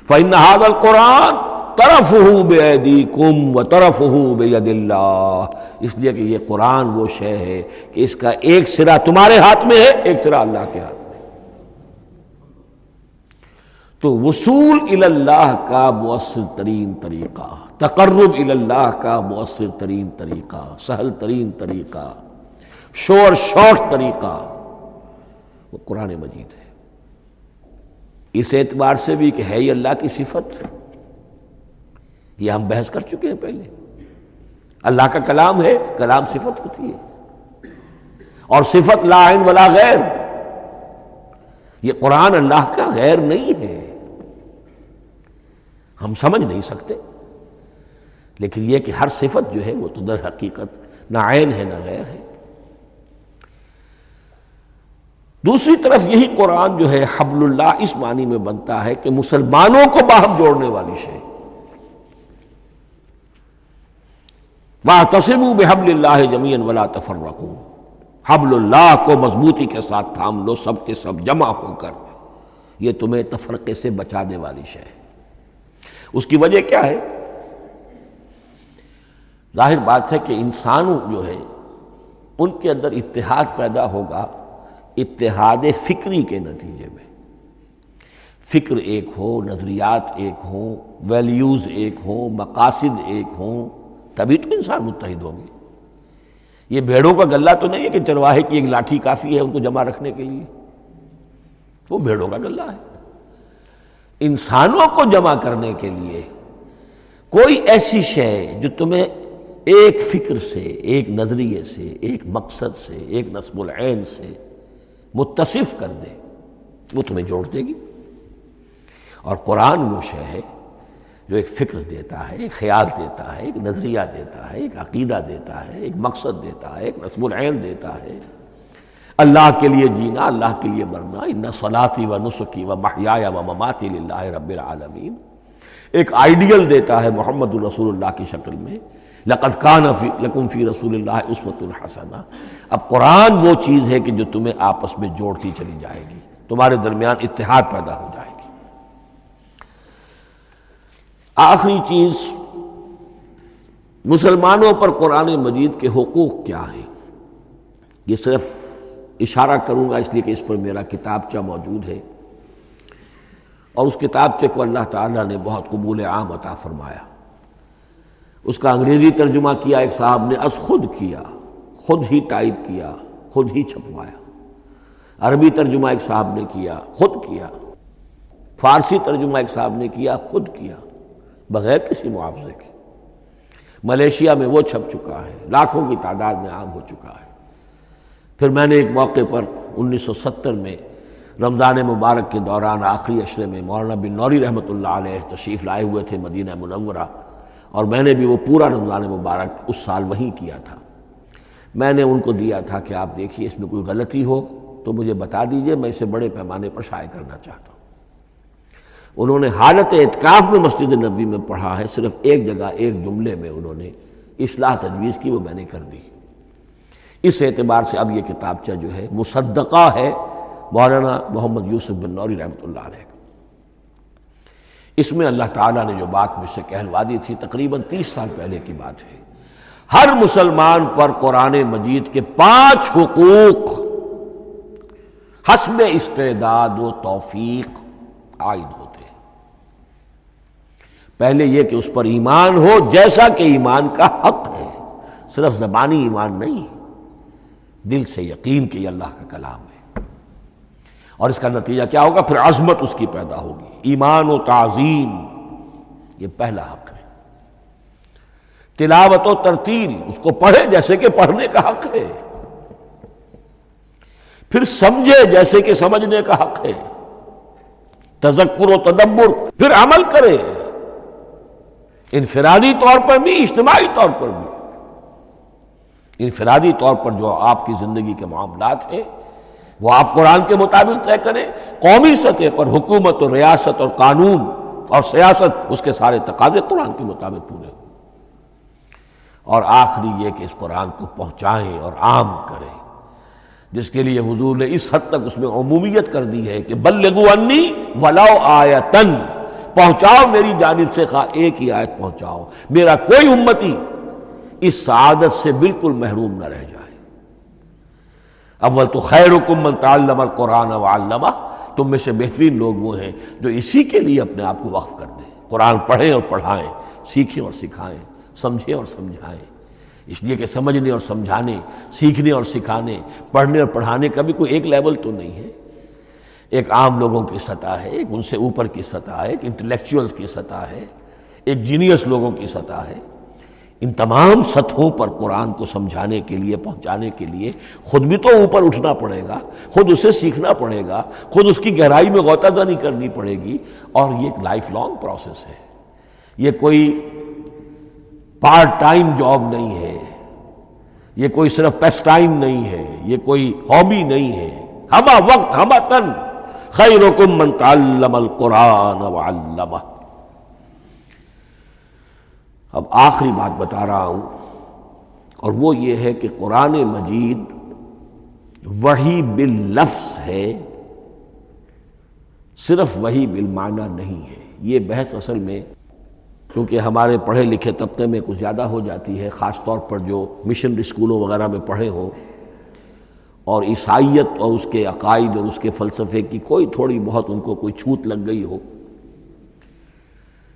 فإن هذا القرآن طرفه بأيديكم وطرفه بيد اللہ، اس لیے کہ یہ قرآن وہ شے ہے کہ اس کا ایک سرا تمہارے ہاتھ میں ہے، ایک سرا اللہ کے ہاتھ میں۔ تو وصول الی اللہ کا مؤثر ترین طریقہ، تقرب الی اللہ کا مؤثر ترین طریقہ، سہل ترین طریقہ، شور شوق طریقہ وہ قرآن مجید ہے۔ اس اعتبار سے بھی کہ ہے ہی اللہ کی صفت، یہ ہم بحث کر چکے ہیں پہلے، اللہ کا کلام ہے، کلام صفت ہوتی ہے، اور صفت لا عین ولا غیر، یہ قرآن اللہ کا غیر نہیں ہے، ہم سمجھ نہیں سکتے، لیکن یہ کہ ہر صفت جو ہے وہ تو در حقیقت نہ عین ہے نہ غیر ہے۔ دوسری طرف یہی قرآن جو ہے حبل اللہ اس معنی میں بنتا ہے کہ مسلمانوں کو باہم جوڑنے والی شے، وَاعْتَصِمُوا بِحَبْلِ اللَّهِ جَمِيعًا وَلَا تَفَرَّقُوا، حبل اللہ کو مضبوطی کے ساتھ تھام لو، سب کے سب جمع ہو کر، یہ تمہیں تفرقے سے بچانے والی شے ہے۔ اس کی وجہ کیا ہے؟ ظاہر بات ہے کہ انسانوں جو ہے ان کے اندر اتحاد پیدا ہوگا اتحاد فکری کے نتیجے میں، فکر ایک ہو، نظریات ایک ہوں، ویلیوز ایک ہوں، مقاصد ایک ہوں، تبھی تو انسان متحد ہوں گے۔ یہ بھیڑوں کا گلہ تو نہیں ہے کہ چرواہے کی ایک لاٹھی کافی ہے ان کو جمع رکھنے کے لیے، وہ بھیڑوں کا گلہ ہے۔ انسانوں کو جمع کرنے کے لیے کوئی ایسی شے جو تمہیں ایک فکر سے، ایک نظریے سے، ایک مقصد سے، ایک نصب العین سے متصف کر دے، وہ تمہیں جوڑ دے گی۔ اور قرآن وہ شے ہے جو ایک فکر دیتا ہے، ایک خیال دیتا ہے، ایک نظریہ دیتا ہے، ایک عقیدہ دیتا ہے، ایک مقصد دیتا ہے، ایک نصب العین دیتا ہے، اللہ کے لیے جینا، اللہ کے لیے مرنا، ان صلاتی و نسکی و محیای و مماتی للہ رب العالمین، ایک آئیڈیل دیتا ہے محمد الرسول اللہ کی شکل میں، لقد کان لکم فی رسول اللہ اسوۃ حسنہ۔ اب قرآن وہ چیز ہے کہ جو تمہیں آپس میں جوڑتی چلی جائے گی، تمہارے درمیان اتحاد پیدا ہو جائے گی۔ آخری چیز، مسلمانوں پر قرآن مجید کے حقوق کیا ہیں؟ یہ صرف اشارہ کروں گا اس لیے کہ اس پر میرا کتابچہ موجود ہے، اور اس کتابچے کو اللہ تعالیٰ نے بہت قبول عام عطا فرمایا۔ اس کا انگریزی ترجمہ کیا ایک صاحب نے، از خود کیا، خود ہی ٹائپ کیا، خود ہی چھپوایا۔ عربی ترجمہ ایک صاحب نے کیا، خود کیا۔ فارسی ترجمہ ایک صاحب نے کیا، خود کیا، بغیر کسی معاوضے کے۔ ملیشیا میں وہ چھپ چکا ہے، لاکھوں کی تعداد میں عام ہو چکا ہے۔ پھر میں نے ایک موقع پر 1970 میں رمضان مبارک کے دوران آخری عشرے میں مولانا بن نوری رحمۃ اللہ علیہ تشریف لائے ہوئے تھے مدینہ منورہ، اور میں نے بھی وہ پورا رمضان مبارک اس سال وہیں کیا تھا۔ میں نے ان کو دیا تھا کہ آپ دیکھیے اس میں کوئی غلطی ہو تو مجھے بتا دیجئے، میں اسے بڑے پیمانے پر شائع کرنا چاہتا ہوں۔ انہوں نے حالت اعتکاف میں مسجد نبوی میں پڑھا ہے، صرف ایک جگہ ایک جملے میں انہوں نے اصلاح تجویز کی، وہ میں نے کر دی۔ اس اعتبار سے اب یہ کتابچہ جو ہے مصدقہ ہے مولانا محمد یوسف بن نوری رحمۃ اللہ علیہ کا۔ اس میں اللہ تعالیٰ نے جو بات مجھ سے کہلوا دی تھی، تقریباً 30 سال پہلے کی بات ہے، ہر مسلمان پر قرآن مجید کے 5 حقوق حسب استعداد و توفیق عائد ہوتے ہیں۔ پہلے یہ کہ اس پر ایمان ہو جیسا کہ ایمان کا حق ہے، صرف زبانی ایمان نہیں، دل سے یقین کہ یہ اللہ کا کلام ہے۔ اور اس کا نتیجہ کیا ہوگا؟ پھر عظمت اس کی پیدا ہوگی، ایمان و تعظیم، یہ پہلا حق ہے۔ تلاوت و ترتیل، اس کو پڑھے جیسے کہ پڑھنے کا حق ہے، پھر سمجھے جیسے کہ سمجھنے کا حق ہے، تذکر و تدبر، پھر عمل کرے، انفرادی طور پر بھی اجتماعی طور پر بھی۔ انفرادی طور پر جو آپ کی زندگی کے معاملات ہیں وہ آپ قرآن کے مطابق طے کریں، قومی سطح پر حکومت اور ریاست اور قانون اور سیاست اس کے سارے تقاضے قرآن کے مطابق پورے ہوں، اور آخری یہ کہ اس قرآن کو پہنچائیں اور عام کریں، جس کے لیے حضور نے اس حد تک اس میں عمومیت کر دی ہے کہ بلغوا انی ولو آیۃ، پہنچاؤ میری جانب سے خواہ ایک ہی آیت پہنچاؤ، میرا کوئی امتی اس سعادت سے بالکل محروم نہ رہ جائے۔ اول تو خیرکم من تعلم القرآن وعلمہ، تم میں سے بہترین لوگ وہ ہیں جو اسی کے لیے اپنے آپ کو وقف کر دیں، قرآن پڑھیں اور پڑھائیں، سیکھیں اور سکھائیں، سمجھیں اور سمجھائیں، اس لیے کہ سمجھنے اور سمجھانے، سیکھنے اور سکھانے، پڑھنے اور پڑھانے کا بھی کوئی ایک لیول تو نہیں ہے، ایک عام لوگوں کی سطح ہے، ایک ان سے اوپر کی سطح ہے، ایک انٹلیکچوئلز کی سطح ہے، ایک جینیس لوگوں کی سطح ہے۔ ان تمام سطحوں پر قرآن کو سمجھانے کے لیے، پہنچانے کے لیے خود بھی تو اوپر اٹھنا پڑے گا، خود اسے سیکھنا پڑے گا، خود اس کی گہرائی میں غوطہ زنی کرنی پڑے گی، اور یہ ایک لائف لانگ پروسیس ہے، یہ کوئی پارٹ ٹائم جاب نہیں ہے، یہ کوئی صرف پیس ٹائم نہیں ہے، یہ کوئی ہابی نہیں ہے، ہمہ وقت ہمہ تن، خیرکم من تعلم القرآن وعلمہ۔ اب آخری بات بتا رہا ہوں، اور وہ یہ ہے کہ قرآن مجید وحی باللفظ ہے، صرف وحی بالمعنی نہیں ہے۔ یہ بحث اصل میں کیونکہ ہمارے پڑھے لکھے طبقے میں کچھ زیادہ ہو جاتی ہے، خاص طور پر جو مشنری اسکولوں وغیرہ میں پڑھے ہوں اور عیسائیت اور اس کے عقائد اور اس کے فلسفے کی کوئی تھوڑی بہت ان کو کوئی چھوت لگ گئی ہو۔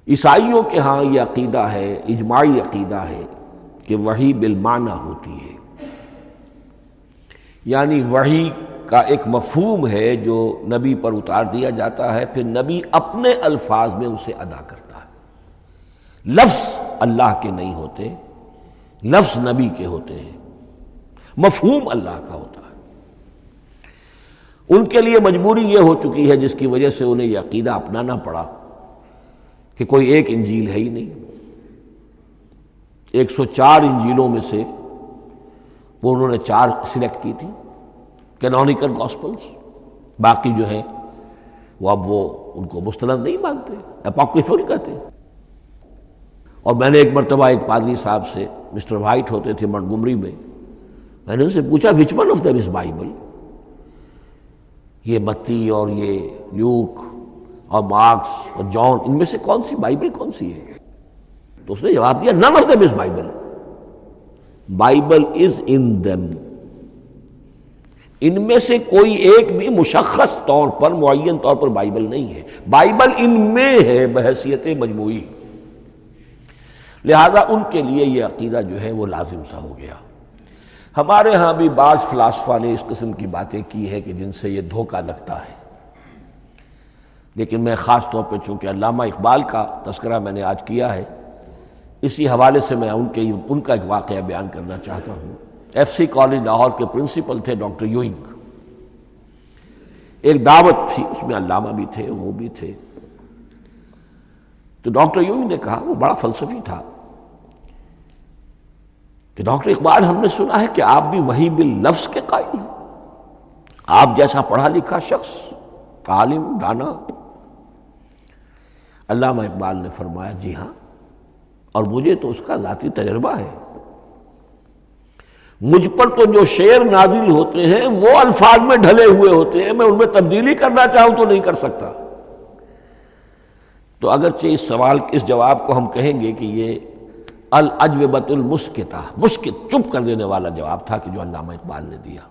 عیسائیوں کے ہاں یہ عقیدہ ہے، اجماعی عقیدہ ہے کہ وحی بالمعنی ہوتی ہے، یعنی وحی کا ایک مفہوم ہے جو نبی پر اتار دیا جاتا ہے، پھر نبی اپنے الفاظ میں اسے ادا کرتا ہے۔ لفظ اللہ کے نہیں ہوتے، لفظ نبی کے ہوتے ہیں، مفہوم اللہ کا ہوتا ہے۔ ان کے لیے مجبوری یہ ہو چکی ہے جس کی وجہ سے انہیں یہ عقیدہ اپنانا پڑا کہ کوئی ایک انجیل ہے ہی نہیں، 104 انجیلوں میں سے وہ انہوں نے 4 سلیکٹ کی تھی کینونیکل گاسپلز، باقی جو ہیں وہ اب وہ ان کو مستند نہیں مانتے، اپوکریفل کہتے ہیں۔ اور میں نے ایک مرتبہ ایک پادری صاحب سے، مسٹر وائٹ ہوتے تھے منٹگمری میں نے ان سے پوچھا which one of them is Bible, یہ متی اور یہ لیوک اور مارکس اور جان، ان میں سے کون سی بائبل کون سی ہے؟ تو اس نے جواب دیا none of them is Bible. Bible is in them. ان میں سے کوئی ایک بھی مشخص طور پر، معین طور پر بائبل نہیں ہے، بائبل ان میں ہے بحیثیت مجموعی۔ لہذا ان کے لیے یہ عقیدہ جو ہے وہ لازم سا ہو گیا۔ ہمارے ہاں بھی بعض فلاسفہ نے اس قسم کی باتیں کی ہے کہ جن سے یہ دھوکہ لگتا ہے، لیکن میں خاص طور پہ چونکہ علامہ اقبال کا تذکرہ میں نے آج کیا ہے، اسی حوالے سے میں ان کا ایک واقعہ بیان کرنا چاہتا ہوں۔ ایف سی کالج لاہور کے پرنسپل تھے ڈاکٹر یوئنگ، ایک دعوت تھی، اس میں علامہ بھی تھے، وہ بھی تھے۔ تو ڈاکٹر یوئنگ نے کہا، وہ بڑا فلسفی تھا، کہ ڈاکٹر اقبال ہم نے سنا ہے کہ آپ بھی وحی باللفظ کے قائل ہیں، آپ جیسا پڑھا لکھا شخص، عالم دانا۔ علامہ اقبال نے فرمایا جی ہاں، اور مجھے تو اس کا ذاتی تجربہ ہے، مجھ پر تو جو شعر نازل ہوتے ہیں وہ الفاظ میں ڈھلے ہوئے ہوتے ہیں، میں ان میں تبدیلی کرنا چاہوں تو نہیں کر سکتا۔ تو اگرچہ اس سوال اس جواب کو ہم کہیں گے کہ یہ الاجوبۃ المسکتہ، مسکت چپ کر دینے والا جواب تھا کہ جو علامہ اقبال نے دیا،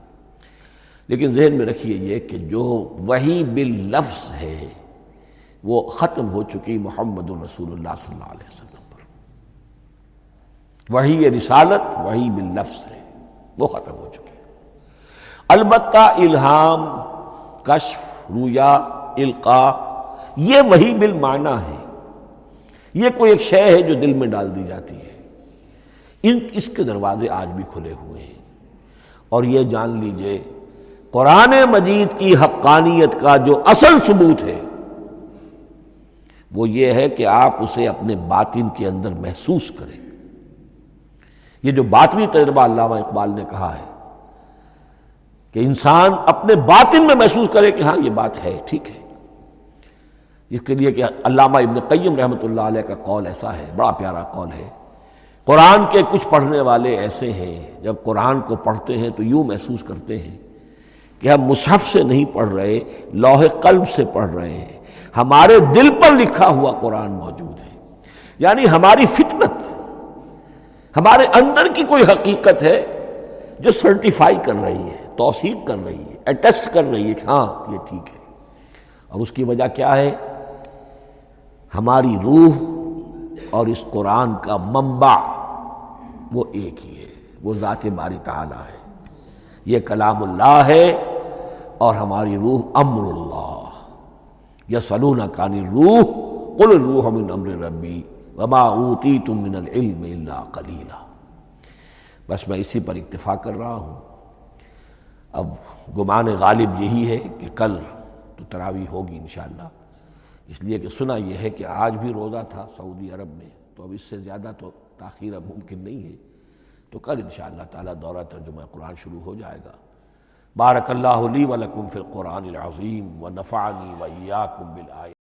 لیکن ذہن میں رکھیے یہ کہ جو وحی باللفظ ہے وہ ختم ہو چکی محمد رسول اللہ صلی اللہ علیہ وسلم پر۔ وحی رسالت وحی باللفظ ہے، وہ ختم ہو چکی۔ البتہ الہام، کشف، رویا، القاء، یہ وحی بالمعنی ہے، یہ کوئی ایک شے ہے جو دل میں ڈال دی جاتی ہے۔ اس کے دروازے آج بھی کھلے ہوئے ہیں، اور یہ جان لیجئے قرآن مجید کی حقانیت کا جو اصل ثبوت ہے وہ یہ ہے کہ آپ اسے اپنے باطن کے اندر محسوس کریں۔ یہ جو باطنی تجربہ علامہ اقبال نے کہا ہے کہ انسان اپنے باطن میں محسوس کرے کہ ہاں یہ بات ہے، ٹھیک ہے۔ اس کے لیے کہ علامہ ابن قیم رحمۃ اللہ علیہ کا قول ایسا ہے، بڑا پیارا قول ہے، قرآن کے کچھ پڑھنے والے ایسے ہیں جب قرآن کو پڑھتے ہیں تو یوں محسوس کرتے ہیں کہ ہم مصحف سے نہیں پڑھ رہے، لوح قلب سے پڑھ رہے ہیں، ہمارے دل پر لکھا ہوا قرآن موجود ہے، یعنی ہماری فطرت، ہمارے اندر کی کوئی حقیقت ہے جو سرٹیفائی کر رہی ہے، توثیق کر رہی ہے، اٹیسٹ کر رہی ہے کہ ہاں یہ ٹھیک ہے۔ اور اس کی وجہ کیا ہے؟ ہماری روح اور اس قرآن کا منبع وہ ایک ہی ہے، وہ ذات باری تعالیٰ ہے، یہ کلام اللہ ہے، اور ہماری روح امر اللہ۔ یسألونک عن الروح قل الروح من امر ربی وما اوتیتم من العلم الا قلیلا۔ بس میں اسی پر اکتفا کر رہا ہوں۔ اب گمان غالب یہی ہے کہ کل تو تراویح ہوگی انشاءاللہ، اس لیے کہ سنا یہ ہے کہ آج بھی روزہ تھا سعودی عرب میں، تو اب اس سے زیادہ تو تاخیر اب ممکن نہیں ہے، تو کل انشاءاللہ تعالی دورہ ترجمہ قرآن شروع ہو جائے گا۔ بارک اللہ لی و لکم فی القرآن العظیم ونفعنی و ایاکم بالآیات۔